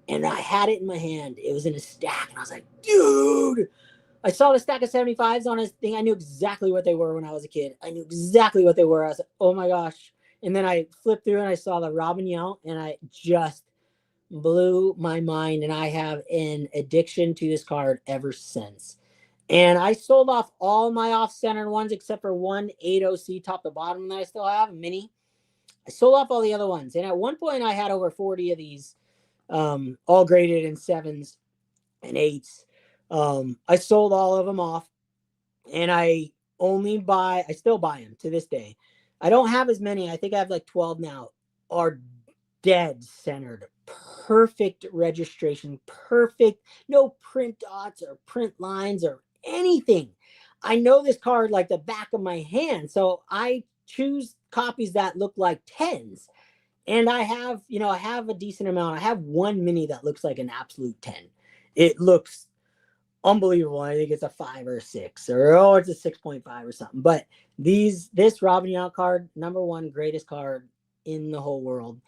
And I had it in my hand. It was in a stack. And I was like, dude, I saw the stack of 75s on his thing. I knew exactly what they were when I was a kid. I knew exactly what they were. I was like, oh my gosh. And then I flipped through and I saw the Robin Yount, and I just blew my mind. And I have an addiction to this card ever since. And I sold off all my off-center ones except for one 8OC top to bottom that I still have, a mini. I sold off all the other ones. And at one point I had over 40 of these, all graded in 7s and 8s. I sold all of them off, and I still buy them to this day. I don't have as many. I think I have like 12 now, are dead centered. Perfect registration. Perfect. No print dots or print lines or anything. I know this card like the back of my hand. So I choose copies that look like 10s. And I have a decent amount. I have one mini that looks like an absolute 10. It looks unbelievable. I think it's a 5 or a 6, or oh, it's a 6.5 or something. But this Robin Yount card, number one greatest card in the whole world.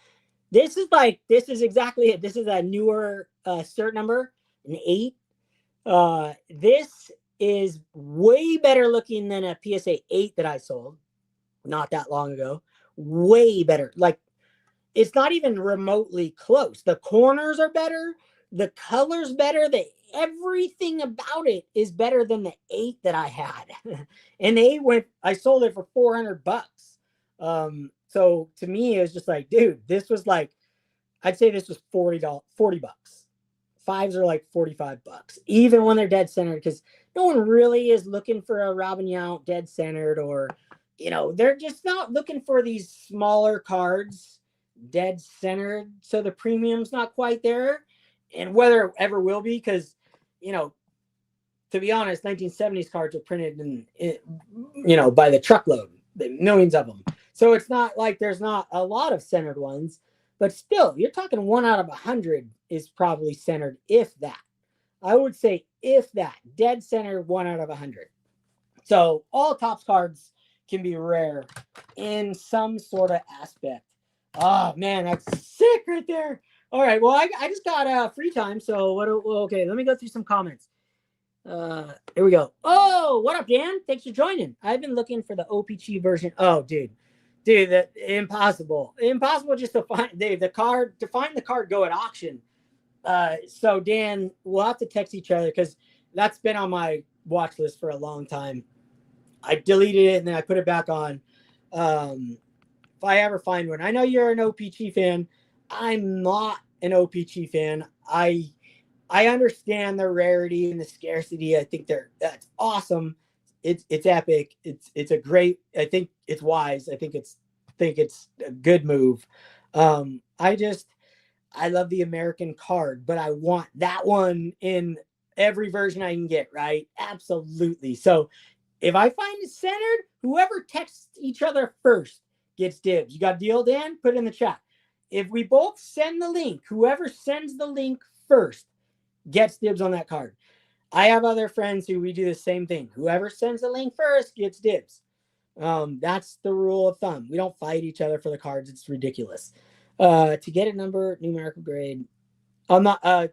This is exactly it. This is a newer cert number, an 8. This is way better looking than a PSA 8 that I sold not that long ago. Way better. Like, it's not even remotely close. The corners are better. The color's better. Everything about it is better than the 8 that I had. And I sold it for $400. So to me, it was just like, dude, this was like, I'd say this was $40. Fives are like $45, even when they're dead centered, because no one really is looking for a Robin Yount dead centered, or, they're just not looking for these smaller cards dead centered. So the premium's not quite there, and whether it ever will be, because, to be honest, 1970s cards are printed by the truckload, millions of them. So it's not like there's not a lot of centered ones. But still, you're talking 1 out of 100 is probably centered, if that. I would say, if that, dead center, 1 out of 100. So all Topps cards can be rare in some sort of aspect. Oh, man, that's sick right there. All right, well, I just got free time, so okay, let me go through some comments. Here we go. Oh, what up, Dan? Thanks for joining. I've been looking for the OPG version. Oh, dude, that impossible just to find, Dave, to find the card go at auction. So Dan, we'll have to text each other, because that's been on my watch list for a long time. I deleted it and then I put it back on. If I ever find one, I know you're an OPG fan. I'm not an OPG fan. I understand the rarity and the scarcity. I think that's awesome. It's epic. It's a great. I think it's wise. I think it's a good move. I love the American card, but I want that one in every version I can get. Right? Absolutely. So if I find it centered, whoever texts each other first gets dibs. You got a deal, Dan? Put it in the chat. If we both send the link, whoever sends the link first gets dibs on that card. I have other friends who we do the same thing. Whoever sends the link first gets dibs. That's the rule of thumb. We don't fight each other for the cards. It's ridiculous. To get a number, numerical grade. I'm not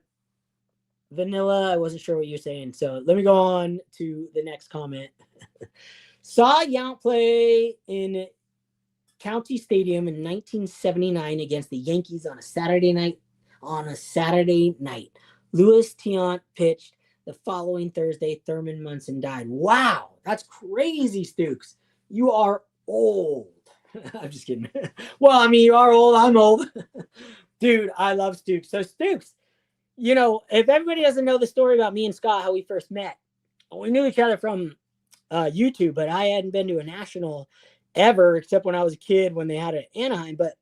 vanilla. I wasn't sure what you're saying. So let me go on to the next comment. Saw Yount play in County Stadium in 1979 against the Yankees on a Saturday night. Louis Tiant pitched. The following Thursday, Thurman Munson died. Wow, that's crazy, Stukes. You are old. I'm just kidding. Well, I mean, you are old. I'm old. Dude, I love Stukes. So Stukes, if everybody doesn't know the story about me and Scott, how we first met, we knew each other from YouTube, but I hadn't been to a national ever, except when I was a kid when they had it at Anaheim, but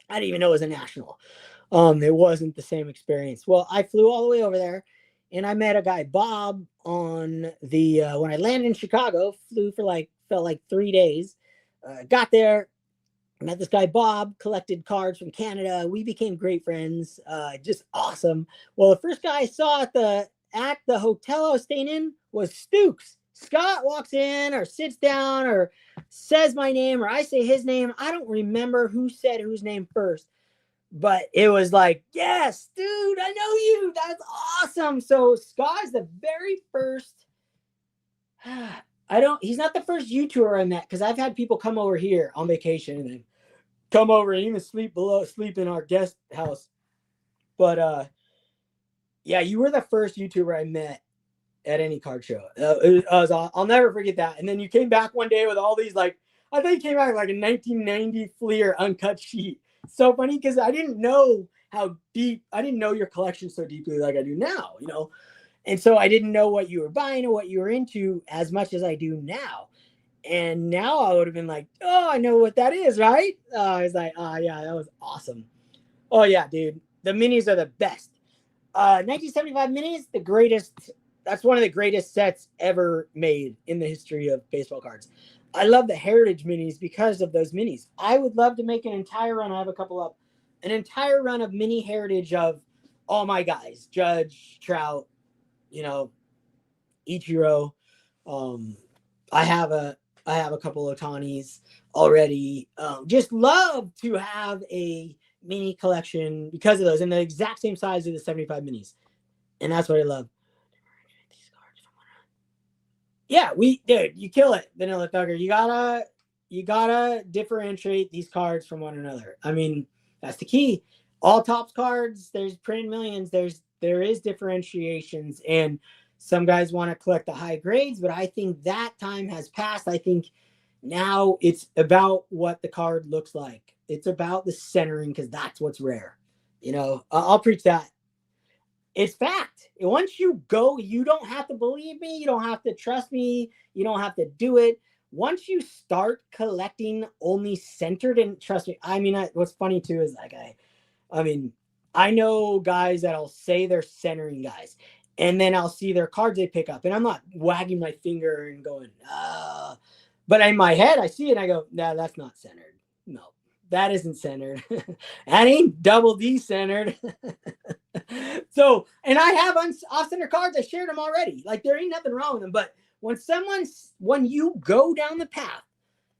I didn't even know it was a national. It wasn't the same experience. Well, I flew all the way over there, and I met a guy, Bob, on the when I landed in Chicago. Flew for felt like 3 days. Got there, met this guy, Bob, collected cards from Canada. We became great friends. Just awesome. Well, the first guy I saw at the hotel I was staying in was Stukes. Scott walks in or sits down or says my name, or I say his name. I don't remember who said whose name first. But it was like, yes, dude, I know you. That's awesome. So Scott's the very first. He's not the first YouTuber I met, because I've had people come over here on vacation and then come over and even sleep in our guest house. But yeah, you were the first YouTuber I met at any card show. I'll never forget that. And then you came back one day with all these, I think you came back like a 1990 Fleer uncut sheet. So funny, because I didn't know your collection so deeply like I do now, and so I didn't know what you were buying or what you were into as much as I do now. And now I would have been like, oh, I know what that is, right? I was like, oh yeah, that was awesome. Oh yeah, dude, the minis are the best. 1975 minis, the greatest. That's one of the greatest sets ever made in the history of baseball cards. I love the Heritage minis because of those minis. I would love to make an entire run. I have a couple up. An entire run of mini Heritage of all my guys. Judge, Trout, Ichiro. Um, I have a couple of Otanis already. Just love to have a mini collection because of those, and the exact same size of the 75 minis, and that's what I love. Yeah, dude, you kill it, Vanilla Thugger. You gotta differentiate these cards from one another. I mean, that's the key. All Tops cards, there's printed millions. There is differentiations, and some guys want to collect the high grades, but I think that time has passed. I think now it's about what the card looks like. It's about the centering because that's what's rare. I'll preach that. It's fact. Once you go, you don't have to believe me. You don't have to trust me. You don't have to do it. Once you start collecting only centered, and trust me, I mean, what's funny too is like, I mean, I know guys that'll say they're centering guys, and then I'll see their cards they pick up, and I'm not wagging my finger and going, but in my head, I see it and I go, nah, that's not centered. No, that isn't centered. That ain't double D centered. So, and I have off-center cards. I shared them already. Like, there ain't nothing wrong with them. But when you go down the path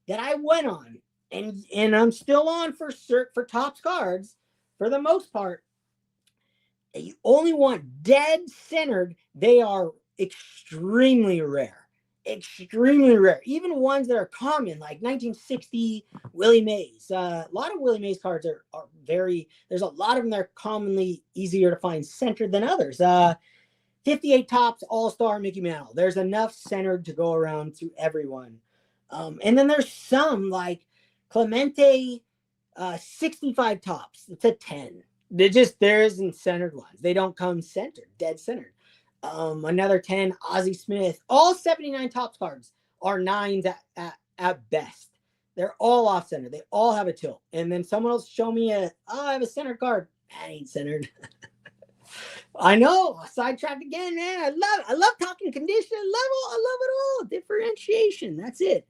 that I went on, and I'm still on for Tops cards, for the most part, you only want dead centered. They are extremely rare. Extremely rare. Even ones that are common, like 1960 Willie Mays. A lot of Willie Mays cards are very, there's a lot of them that are commonly easier to find centered than others. 58 Tops All-Star Mickey Mantle. There's enough centered to go around to everyone. And then there's some like Clemente 65 Tops. It's a 10. There isn't centered ones. They don't come centered, dead centered. Another 10, Ozzie Smith. All 79 Tops cards are 9s at best. They're all off center. They all have a tilt. And then someone else show me I have a centered card. That ain't centered. I know. Sidetracked again, man. I love talking condition. I love it all. Differentiation. That's it.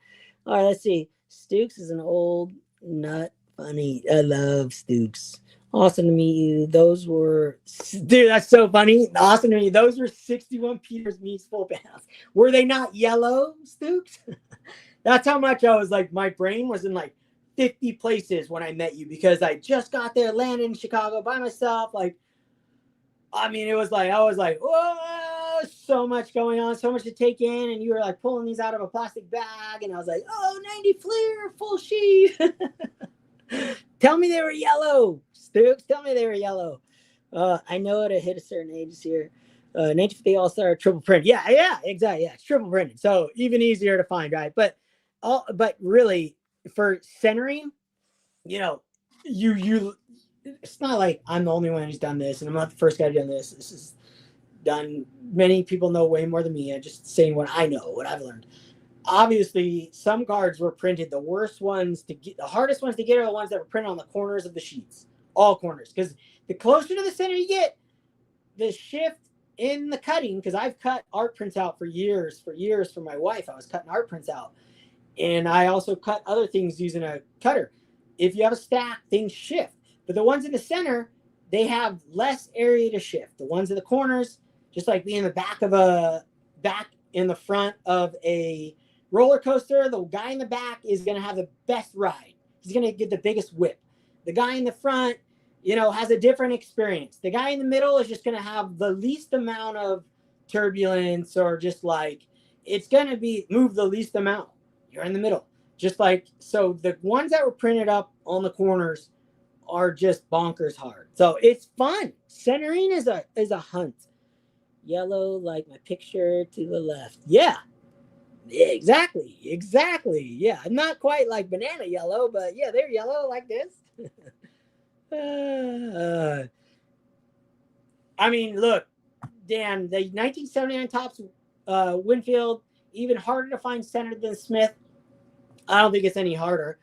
All right, let's see. Stukes is an old nut. Funny. I love Stukes. Awesome to meet you. Those were, dude, that's so funny. Awesome to meet you. Those were 61 Peters meets full pounds. Were they not yellow, Stukes? That's how much I was like, my brain was in like 50 places when I met you because I just got there, landed in Chicago by myself. Like, I mean, it was like, I was like, whoa, so much going on, so much to take in. And you were like pulling these out of a plastic bag. And I was like, 90 Fleer, full sheet. Tell me they were yellow, Stooks. Tell me they were yellow. I know it hit a certain age here. 1950 All-Star triple print. Yeah, exactly. Yeah, it's triple printed. So even easier to find, right? But really for centering, you it's not like I'm the only one who's done this, and I'm not the first guy who's done this. This is done. Many people know way more than me. I'm just saying what I know, what I've learned. Obviously, some cards were printed. The worst ones to get, the hardest ones to get are the ones that were printed on the corners of the sheets, all corners. Because the closer to the center you get, the shift in the cutting. Because I've cut art prints out for years for my wife. I was cutting art prints out, and I also cut other things using a cutter. If you have a stack, things shift. But the ones in the center, they have less area to shift. The ones in the corners, just like being in the back in the front of a roller coaster, the guy in the back is going to have the best ride. He's going to get the biggest whip. The guy in the front, has a different experience. The guy in the middle is just going to have the least amount of turbulence, or just like, it's going to be move the least amount. You're in the middle. Just like, so the ones that were printed up on the corners are just bonkers hard. So it's fun. Centering is a hunt. Yellow, like my picture to the left. Yeah, exactly. Yeah, not quite like banana yellow, but yeah, they're yellow like this. I mean, look, Dan, the 1979 Tops Winfield, even harder to find centered than Smith. I don't think it's any harder.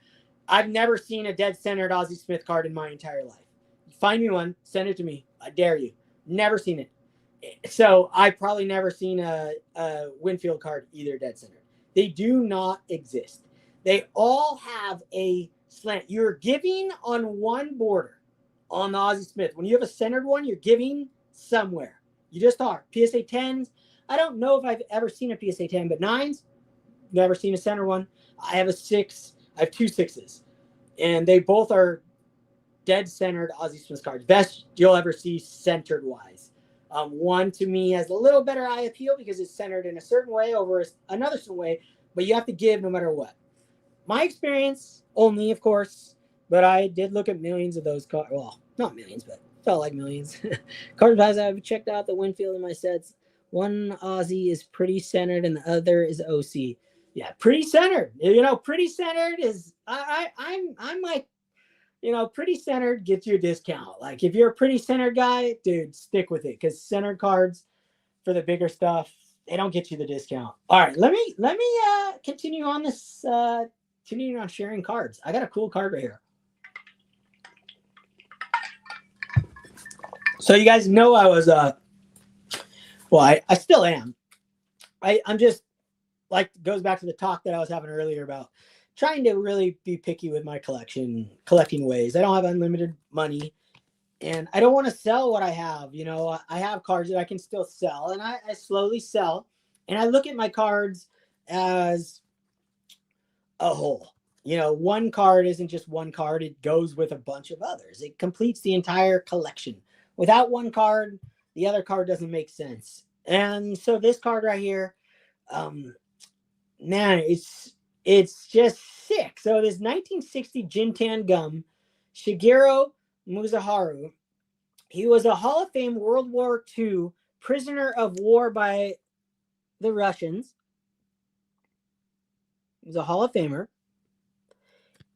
I've never seen a dead centered Ozzie Smith card in my entire life. Find me one, send it to me. I dare you. Never seen it. So I've probably never seen a Winfield card either dead centered. They do not exist. They all have a slant. You're giving on one border on the Ozzie Smith. When you have a centered one, you're giving somewhere. You just are. PSA 10s I don't know if I've ever seen a PSA 10, but nines, never seen a center one. I have a six. I have two sixes, and they both are dead centered Ozzie Smith cards. Best you'll ever see centered wise. One to me has a little better eye appeal because it's centered in a certain way over another certain way, but you have to give no matter what. My experience only, of course, but I did look at millions of those cards. Well, not millions, but felt like millions. Card guys I've checked out the Winfield in my sets. One Aussie is pretty centered and the other is OC. Yeah, pretty centered. Pretty centered is I'm like, pretty centered gets you a discount. Like if you're a pretty centered guy, dude, stick with it because centered cards for the bigger stuff, they don't get you the discount. All right, let me continue on this. Continuing on sharing cards. I got a cool card right here. So you guys know I was I still am. I'm just like goes back to the talk that I was having earlier about trying to really be picky with my collecting ways. I don't have unlimited money and I don't want to sell what I have. I have cards that I can still sell and I slowly sell. And I look at my cards as a whole. One card isn't just one card. It goes with a bunch of others. It completes the entire collection. Without one card, the other card doesn't make sense. And so this card right here, man, it's just sick. So this 1960 Jintan Gum, Shigeru Musaharu, he was a Hall of Fame World War II prisoner of war by the Russians. He was a Hall of Famer.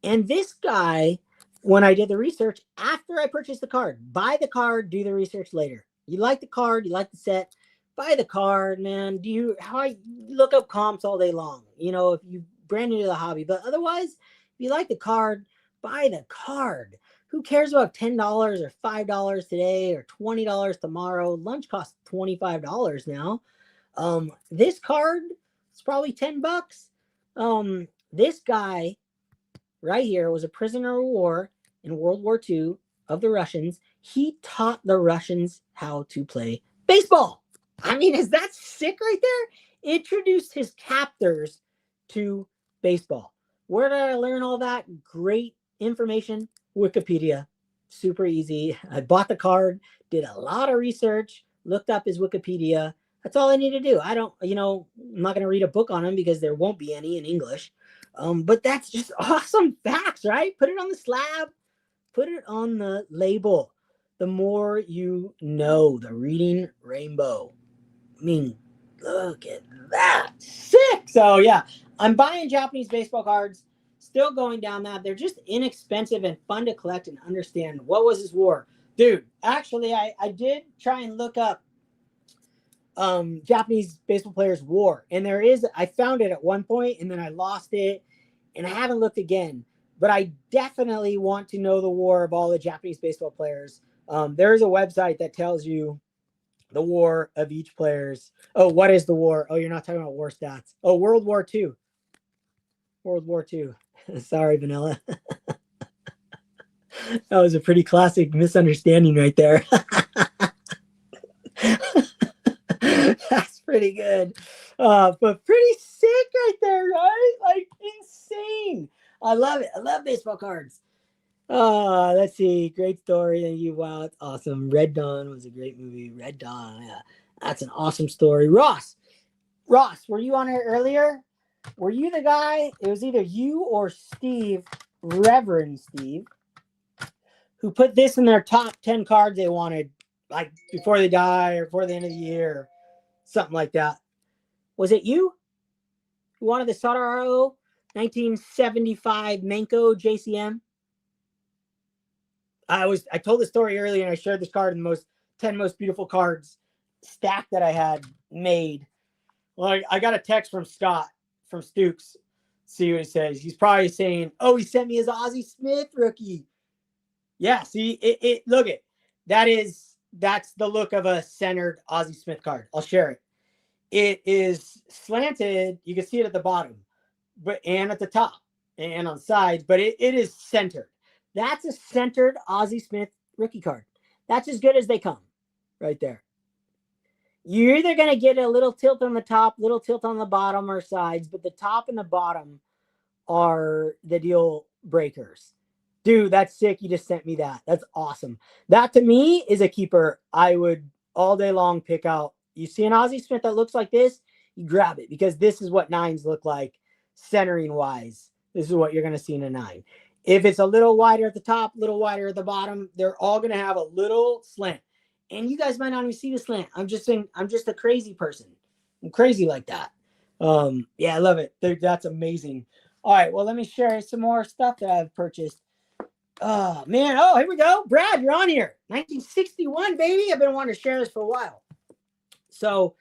And this guy, when I did the research, after I purchased the card, buy the card, do the research later. You like the card, you like the set, buy the card, man. I look up comps all day long, if you brand new to the hobby. But otherwise, if you like the card, buy the card. Who cares about $10 or $5 today or $20 tomorrow? Lunch costs $25 now. This card is probably $10. This guy right here was a prisoner of war in World War II of the Russians. He taught the Russians how to play baseball. I mean, is that sick right there? Introduced his captors to baseball. Where did I learn all that great information? Wikipedia. Super easy. I bought the card, did a lot of research, looked up his Wikipedia. That's all I need to do. I'm not going to read a book on him because there won't be any in English. But that's just awesome facts, right? Put it on the slab, put it on the label. The more you know, the reading rainbow. I mean, look at that. Sick. So yeah, I'm buying Japanese baseball cards, still going down that. They're just inexpensive and fun to collect and understand. What was this war? Dude, actually, I did try and look up Japanese baseball players war. And I found it at one point and then I lost it and I haven't looked again. But I definitely want to know the war of all the Japanese baseball players. There is a website that tells you the war of each player's. Oh, what is the war? Oh, you're not talking about war stats. Oh, World War II. World War II. Sorry, Vanilla. That was a pretty classic misunderstanding right there. That's pretty good. But pretty sick right there, right? Like insane. I love it. I love baseball cards. Let's see. Great story. Thank you. Wow, it's awesome. Red Dawn was a great movie. Red Dawn. Yeah, that's an awesome story. Ross, were you on it earlier? Were you the guy? It was either you or Steve, Reverend Steve, who put this in their top 10 cards they wanted, like before they die or before the end of the year, something like that. Was it you who wanted the Sotaro 1975 Menko JCM? I told the story earlier and I shared this card in the 10 most beautiful cards stack that I had made. Well, I got a text from Scott from Stukes. See what he says. He's probably saying, "Oh, he sent me his Ozzie Smith rookie." Yeah, see, look at that's the look of a centered Ozzie Smith card. I'll share it. It is slanted. You can see it at the bottom, and at the top and on sides, but it is centered. That's a centered Ozzie Smith rookie card. That's as good as they come right there. You're either going to get a little tilt on the top, little tilt on the bottom or sides, but the top and the bottom are the deal breakers. Dude, that's sick. You just sent me that. That's awesome. That to me is a keeper I would all day long pick out. You see an Aussie Smith that looks like this, you grab it because this is what nines look like centering wise. This is what you're going to see in a nine. If it's a little wider at the top, little wider at the bottom, they're all going to have a little slant. And you guys might not even see the slant. I'm just a crazy person. I'm crazy like that. Yeah, I love it. That's amazing. All right, well, let me share some more stuff that I've purchased. Oh, man. Oh, here we go. Brad, you're on here. 1961, baby. I've been wanting to share this for a while. So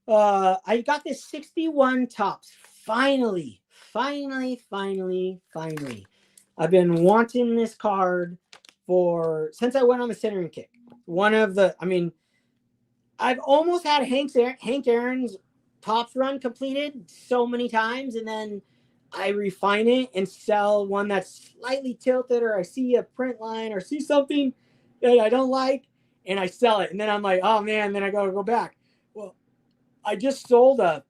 I got this 61 Tops. Finally. I've been wanting this card since I went on the centering kick. I've almost had Hank Aaron's Tops run completed so many times, and then I refine it and sell one that's slightly tilted, or I see a print line or see something that I don't like, and I sell it. And then I'm like, oh man, then I gotta go back. Well, I just sold I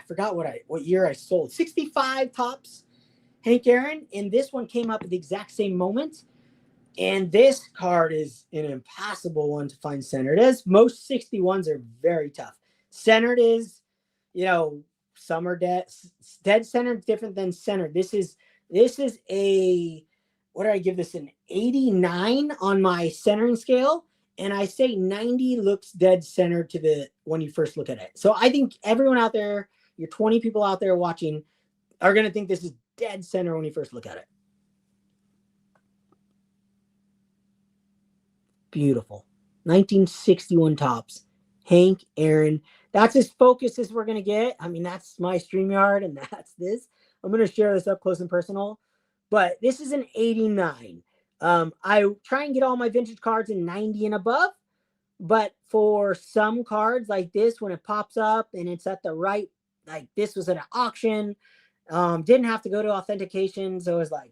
forgot what year I sold. 65 Tops Hank Aaron, and this one came up at the exact same moment. And this card is an impossible one to find centered. As most 61s are very tough. Centered is, some are dead centered, different than centered. This is a, what did I give this, an 89 on my centering scale, and I say 90 looks dead centered when you first look at it. So I think everyone out there, your 20 people out there watching, are going to think this is dead center when you first look at it. Beautiful. 1961 Tops. Hank Aaron. That's as focused as we're going to get. I mean, that's my StreamYard, and that's this. I'm going to share this up close and personal. But this is an 89. I try and get all my vintage cards in 90 and above. But for some cards like this, when it pops up and it's at the right, like this was at an auction, didn't have to go to authentication. So it was like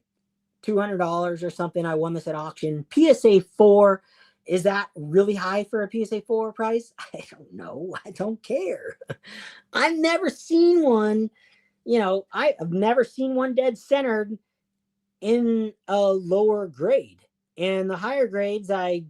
$200 or something. I won this at auction. PSA 4. Is that really high for a PSA 4 price? I don't know. I don't care. I've never seen one, I've never seen one dead centered in a lower grade. And the higher grades, I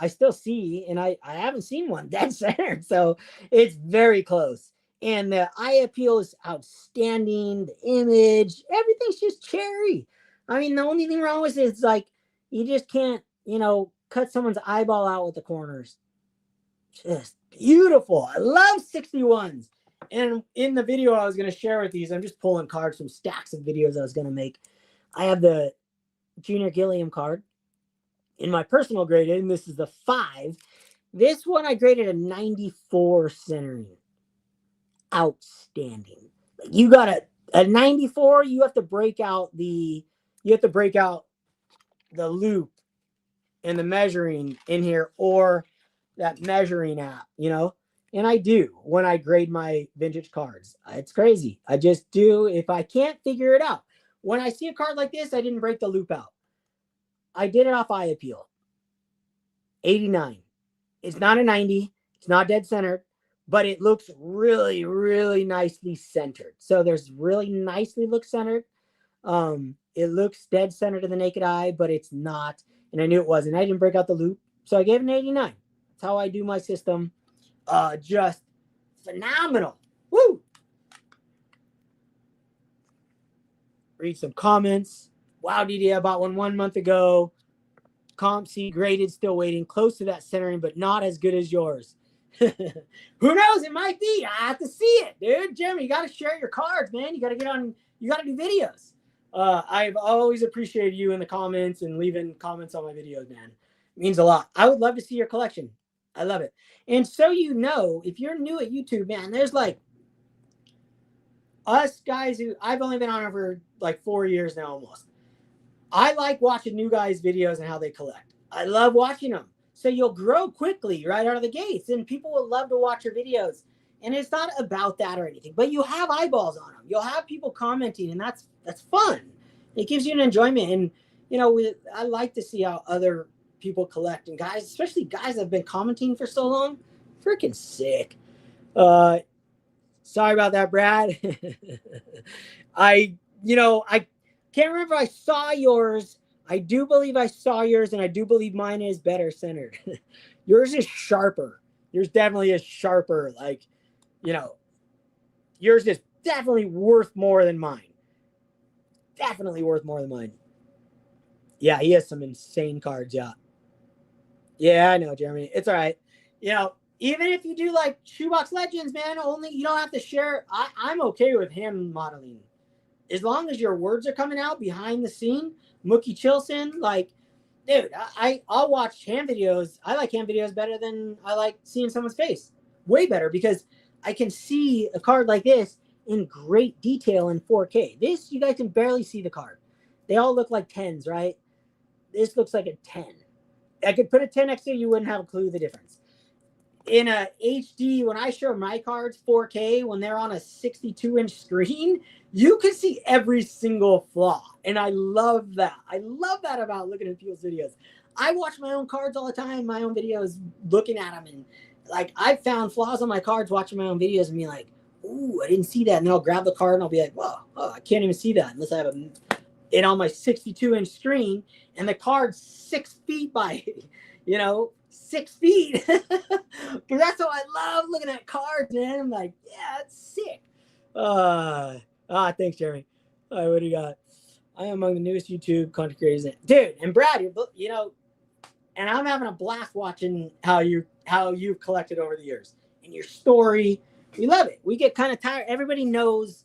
still see, and I haven't seen one dead centered. So it's very close. And the eye appeal is outstanding. The image, everything's just cherry. I mean, the only thing wrong with it is like, you just can't, cut someone's eyeball out with the corners. Just beautiful. I love 61s. And in the video I was going to share with these, I'm just pulling cards from stacks of videos I was going to make. I have the Junior Gilliam card in my personal grade, and this is the 5. This one I graded a 94 centering. Outstanding. You got a 94, you have to break out the loop and the measuring in here, or that measuring app, and I do when I grade my vintage cards. It's crazy. I just do if I can't figure it out. When I see a card like this, I didn't break the loop out. I did it off eye appeal. 89. It's not a 90. It's not dead centered, but it looks really, really nicely centered. So there's really nicely looks centered. It looks dead center to the naked eye, but it's not. And I knew it wasn't. I didn't break out the loop, so I gave it an 89. That's how I do my system. Just phenomenal. Woo! Read some comments. Wow, DD, I bought one month ago. Comp C graded, still waiting. Close to that centering, but not as good as yours. Who knows? It might be. I have to see it, dude. Jeremy, you got to share your cards, man. You got to get on. You got to do videos. I've always appreciated you in the comments and leaving comments on my videos, man. It means a lot. I would love to see your collection. I love it. And so if you're new at YouTube, man, there's like us guys who I've only been on it for like 4 years now almost. I like watching new guys' videos and how they collect. I love watching them. So you'll grow quickly right out of the gates, and people will love to watch your videos. And it's not about that or anything, but you have eyeballs on them. You'll have people commenting, and that's fun. It gives you an enjoyment. And, I like to see how other people collect. And guys, especially guys that have been commenting for so long, Freaking sick. Uh, Sorry about that, Brad. I can't remember. I saw yours. I do believe I saw yours, and I do believe mine is better centered. Yours is sharper. Yours definitely is sharper. Like, you know, yours is definitely worth more than mine. Definitely worth more than mine. Yeah, he has some insane cards. Yeah. Yeah, I know, Jeremy. It's all right. You know, even if you do like Shoebox Legends, man, only you don't have to share. I'm okay with him modeling. As long as your words are coming out behind the scene, Mookie Chilson, like, dude, I'll watch ham videos. I like ham videos better than I like seeing someone's face. Way better because I can see a card like this in great detail in 4K. This you guys can barely see the card. They all look like tens, right? This looks like a 10. I could put a 10 next to you, you wouldn't have a clue the difference. In a HD, when I show my cards 4K, when they're on a 62-inch screen, you can see every single flaw. And I love that. I love that about looking at people's videos. I watch my own cards all the time, my own videos, looking at them. And like, I've found flaws on my cards watching my own videos and be like, ooh, I didn't see that. And then I'll grab the card and I'll be like, whoa, oh, I can't even see that unless I have it on my 62-inch screen and the card's 6 feet by, 6 feet. Because that's how I love looking at cards, man. I'm like, yeah, it's sick. Thanks, Jeremy. All right, what do you got? I am among the newest YouTube content creators. Dude, and Brad, and I'm having a blast watching how you've collected over the years and your story. We love it. We get kind of tired. Everybody knows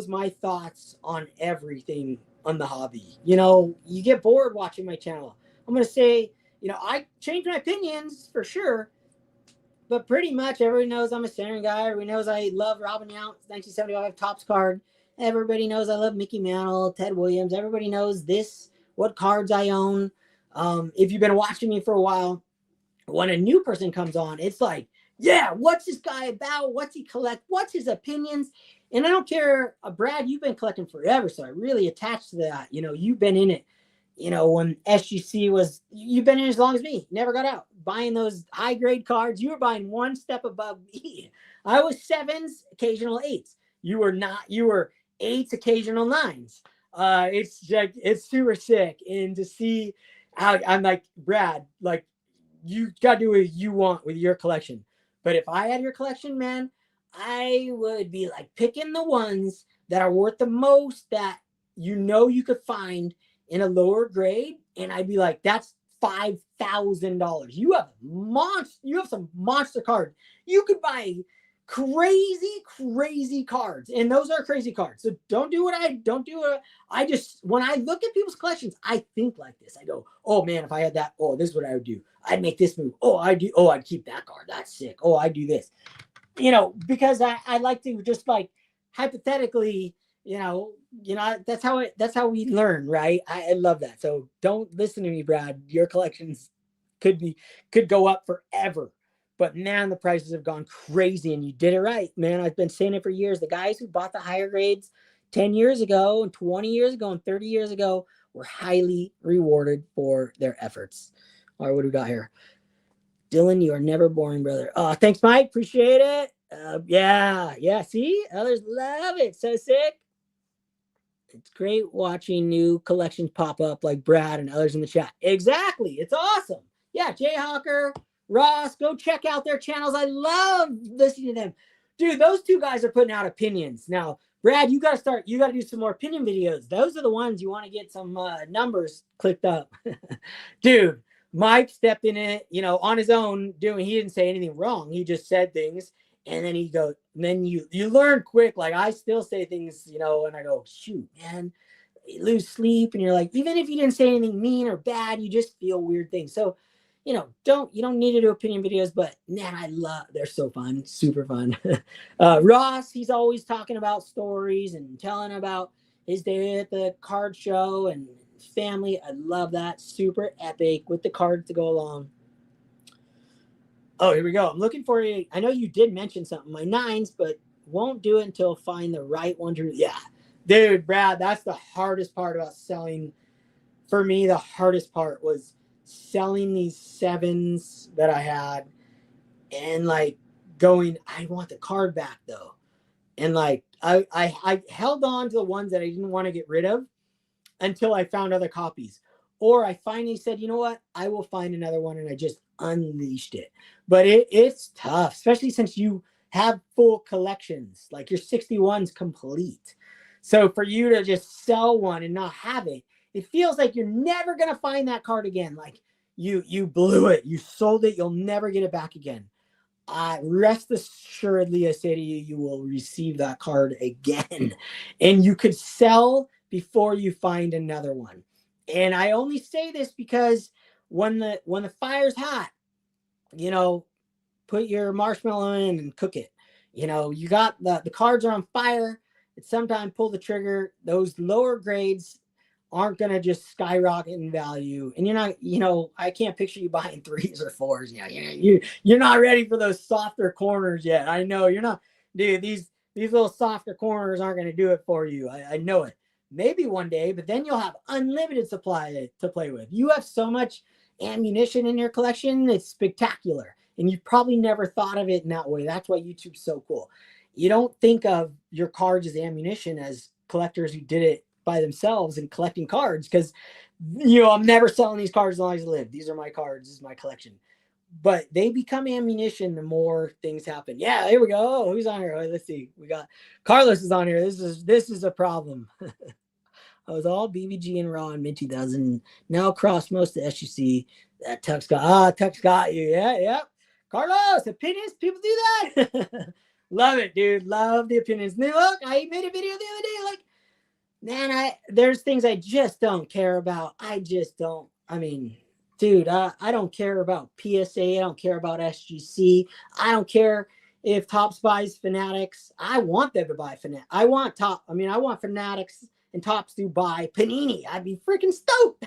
my thoughts on everything on the hobby. You get bored watching my channel. I'm going to say, I change my opinions for sure, but pretty much everybody knows I'm a centering guy. Everybody knows I love Robin Yount, 1975 Topps card. Everybody knows I love Mickey Mantle, Ted Williams. Everybody knows what cards I own. If you've been watching me for a while, when a new person comes on, it's like, yeah, what's this guy about? What's he collect? What's his opinions? And I don't care, Brad, you've been collecting forever, so I really attached to that. You've been in it. When SGC you've been in as long as me, never got out. Buying those high grade cards, you were buying one step above me. I was sevens, occasional eights. You were not, you were eights, occasional nines. It's super sick. And to see how I'm like, Brad, like, you got to do what you want with your collection. But if I had your collection, man, I would be like picking the ones that are worth the most that you could find in a lower grade, and I'd be like, that's $5,000. You have some monster cards. You could buy crazy cards, and those are crazy cards. So don't do what I just, when I look at people's collections, I think like this. I go, oh man, if I had that, oh, this is what I would do. I'd make this move. I'd keep that card. That's sick. Oh, I'd do this. Because I like to just like hypothetically, that's how we learn, right? I love that. So don't listen to me, Brad. Your collections could go up forever. But man, the prices have gone crazy, and you did it right, man. I've been saying it for years. The guys who bought the higher grades 10 years ago and 20 years ago and 30 years ago were highly rewarded for their efforts. All right, what do we got here? Dylan, you are never boring, brother. Oh, thanks, Mike. Appreciate it. Yeah. See, others love it. So sick. It's great watching new collections pop up like Brad and others in the chat. Exactly. It's awesome. Yeah, Jayhawker, Ross, go check out their channels. I love listening to them. Dude, those two guys are putting out opinions. Now, Brad, you got to do some more opinion videos. Those are the ones you want to get some numbers clicked up. Dude, Mike stepped in it, on his own he didn't say anything wrong. He just said things. And then then you learn quick. Like I still say things, and I go, shoot, man, you lose sleep. And you're like, even if you didn't say anything mean or bad, you just feel weird things. So, you don't need to do opinion videos, but man, they're so fun, super fun. Ross, he's always talking about stories and telling about his day at the card show and family. I love that. Super epic with the cards to go along. Oh, here we go. I'm looking for you. I know you did mention something, my nines, but won't do it until find the right one to. Yeah, dude, Brad, that's the hardest part about selling. For me, the hardest part was selling these sevens that I had. and like going, I want the card back though. And like I held on to the ones that I didn't want to get rid of until I found other copies. Or I finally said, you know what? I will find another one, and I just unleashed it. But it's tough, especially since you have full collections. Like your 61's complete. So for you to just sell one and not have it, it feels like you're never gonna find that card again. Like you blew it. You sold it, you'll never get it back again. Rest assuredly, I say to you, you will receive that card again. And you could sell before you find another one. And I only say this because when the fire's hot, you know, put your marshmallow in and cook it. You know, you got the cards are on fire. It's sometimes pull the trigger. Those lower grades aren't going to just skyrocket in value. And you're not, you know, I can't picture you buying threes or fours. Yeah, you're not ready for those softer corners yet. I know you're not, dude. These little softer corners aren't going to do it for you. I know it. Maybe one day, but then you'll have unlimited supply to play with. You have so much ammunition in your collection. It's spectacular. And you've probably never thought of it in that way. That's why YouTube's so cool. You don't think of your cards as ammunition as collectors who did it by themselves and collecting cards, because you know I'm never selling these cards as long as I live. These are my cards. This is my collection. But they become ammunition the more things happen. Yeah, here we go. Oh, who's on here? Oh, let's see. We got Carlos is on here. This is a problem. I was all BBG and Raw in mid 2000. Now across most of SUC. That Tux got you. Yeah. Carlos, opinions. People do that. Love it, dude. Love the opinions. Now, look, I made a video the other day. Like, man, there's things I just don't care about. I just don't. I mean, dude, I don't care about PSA. I don't care about SGC. I don't care if Topps buys Fanatics. I want them to buy Fanatics. I want Fanatics and Topps to buy Panini. I'd be freaking stoked.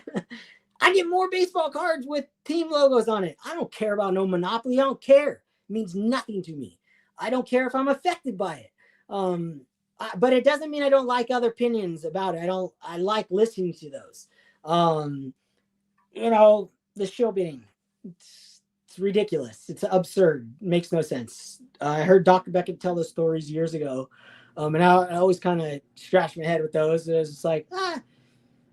I get more baseball cards with team logos on it. I don't care about no Monopoly. I don't care. It means nothing to me. I don't care if I'm affected by it. But it doesn't mean I don't like other opinions about it. I like listening to those. You know, the show bidding. It's ridiculous. It's absurd. It makes no sense. I heard Dr. Beckett tell those stories years ago. And I always kind of scratched my head with those. It was just like,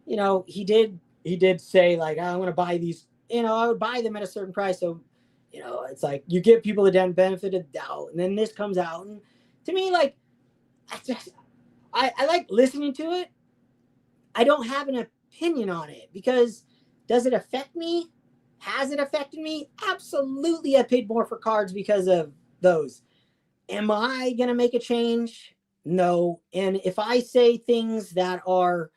you know, he did say like, I'm going to buy these, you know, I would buy them at a certain price. So, you know, it's like you give people the benefit of the doubt. And then this comes out. And to me, like, I like listening to it. I don't have an opinion on it because does it affect me? Has it affected me? Absolutely. I paid more for cards because of those. Am I going to make a change? No. And if I say things that are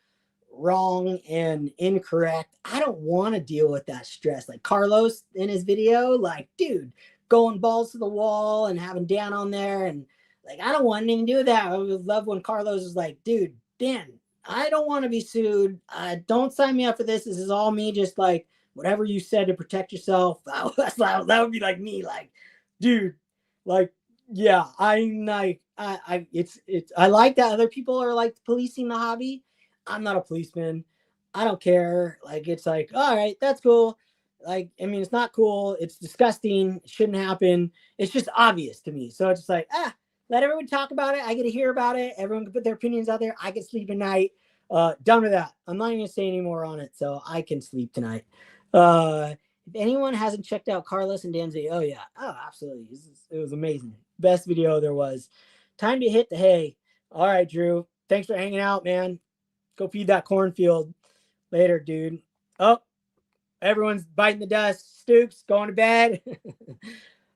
wrong and incorrect, I don't want to deal with that stress. Like Carlos in his video, like, dude, going balls to the wall and having Dan on there. And like, I don't want anything to do with that. I would love when Carlos is like, dude, Dan, I don't want to be sued. Don't sign me up for this. This is all me. Just like whatever you said to protect yourself. That would be like me. Like, dude, like, yeah, I'm like, I like that other people are like policing the hobby. I'm not a policeman. I don't care. Like, it's like, all right, that's cool. Like, I mean, it's not cool. It's disgusting. It shouldn't happen. It's just obvious to me. So it's just like, let everyone talk about it. I get to hear about it. Everyone can put their opinions out there. I can sleep at night. Done with that. I'm not even going to say any more on it. So I can sleep tonight. If anyone hasn't checked out Carlos and Dan's video, oh yeah. Oh, absolutely. It was amazing. Best video there was. Time to hit the hay. All right, Drew. Thanks for hanging out, man. Go feed that cornfield. Later, dude. Oh, everyone's biting the dust. Stoops, going to bed.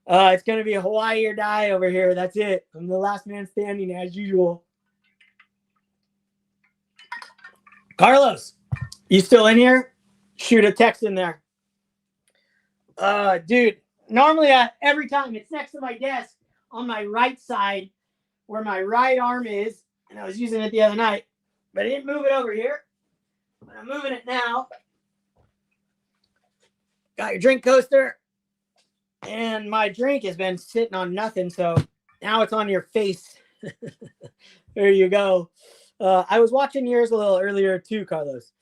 It's going to be Hawaii or die over here. That's it. I'm the last man standing as usual. Carlos, you still in here? Shoot a text in there. Dude, normally every time it's next to my desk on my right side where my right arm is, and I was using it the other night, but I didn't move it over here. But I'm moving it now. Got your drink coaster, and my drink has been sitting on nothing, so now it's on your face. There you go. I was watching yours a little earlier too, Carlos.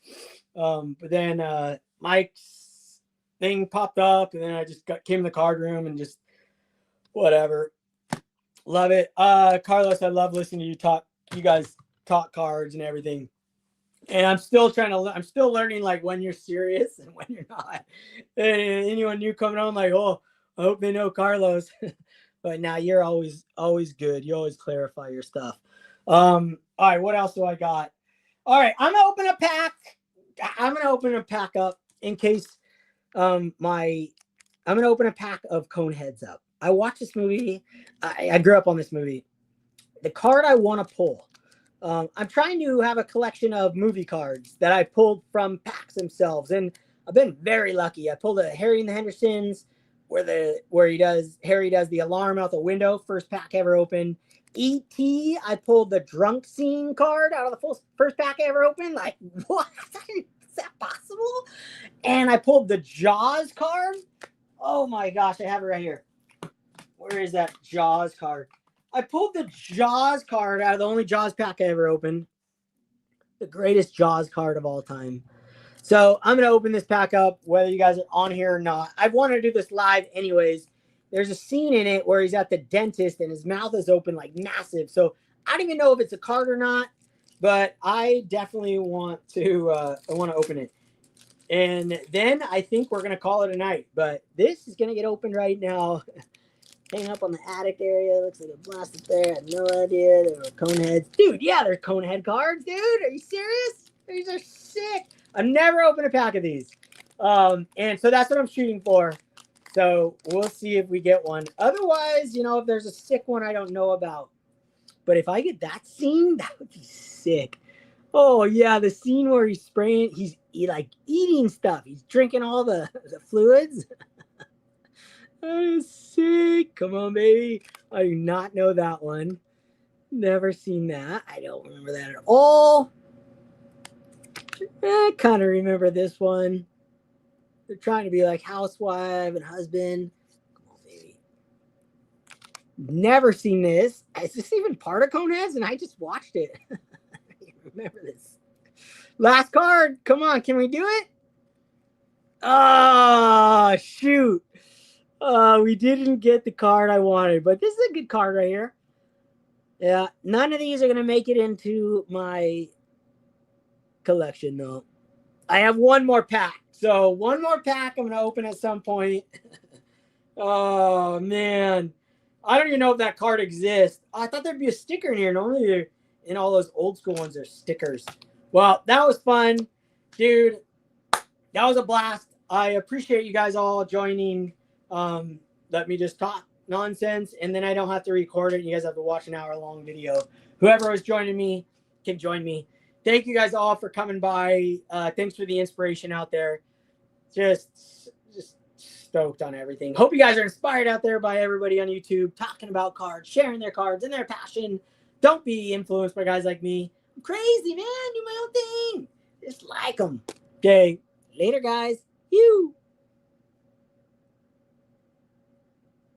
But then Mike's thing popped up, and then I just came in the card room and just Whatever. Love it. Carlos, I love listening to you guys talk cards and everything. And I'm still I'm still learning like when you're serious and when you're not. And anyone new coming on, like, oh, I hope they know Carlos. But now you're always good. You always clarify your stuff. All right, what else do I got? All right, I'm gonna open a pack up in case I'm gonna open a pack of Coneheads up. I watched this movie. I grew up on this movie. The card I want to pull. I'm trying to have a collection of movie cards that I pulled from packs themselves, and I've been very lucky. I pulled a Harry and the Hendersons, where Harry does the alarm out the window. First pack ever opened. E.T. I pulled the drunk scene card out of the first pack I ever opened. Like, what? Is that possible? And I pulled the Jaws card. Oh my gosh, I have it right here. Where is that Jaws card? I pulled the Jaws card out of the only Jaws pack I ever opened. The greatest Jaws card of all time. So I'm going to open this pack up, whether you guys are on here or not. I've wanted to do this live anyways. There's a scene in it where he's at the dentist and his mouth is open like massive. So I don't even know if it's a card or not, but I definitely want to open it. And then I think we're going to call it a night. But this is going to get opened right now. Hang up on the attic area. Looks like a blast up there. I had no idea. There were Coneheads. Dude, yeah, there's Conehead cards, dude. Are you serious? These are sick. I've never opened a pack of these. And so that's what I'm shooting for. So we'll see if we get one. Otherwise, if there's a sick one I don't know about. But if I get that scene, that would be sick. Oh, yeah, the scene where he's spraying, he's like eating stuff. He's drinking all the fluids. That is sick. Come on, baby. I do not know that one. Never seen that. I don't remember that at all. I kind of remember this one. They're trying to be like housewife and husband. Come on, baby. Never seen this. Is this even part of Coneheads? And I just watched it. I remember this. Last card. Come on. Can we do it? Oh, shoot. We didn't get the card I wanted, but this is a good card right here. Yeah, none of these are going to make it into my collection, though. I have one more pack. So one more pack I'm going to open at some point. Oh, man. I don't even know if that card exists. I thought there'd be a sticker in here. Normally, in all those old school ones, there's stickers. Well, that was fun. Dude, that was a blast. I appreciate you guys all joining. Let me just talk nonsense, and then I don't have to record it. You guys have to watch an hour-long video. Whoever was joining me can join me. Thank you guys all for coming by. Thanks for the inspiration out there. Just stoked on everything. Hope you guys are inspired out there by everybody on YouTube talking about cards, sharing their cards and their passion. Don't be influenced by guys like me. I'm crazy, man. Do my own thing. Just like them. Okay. Later, guys. You.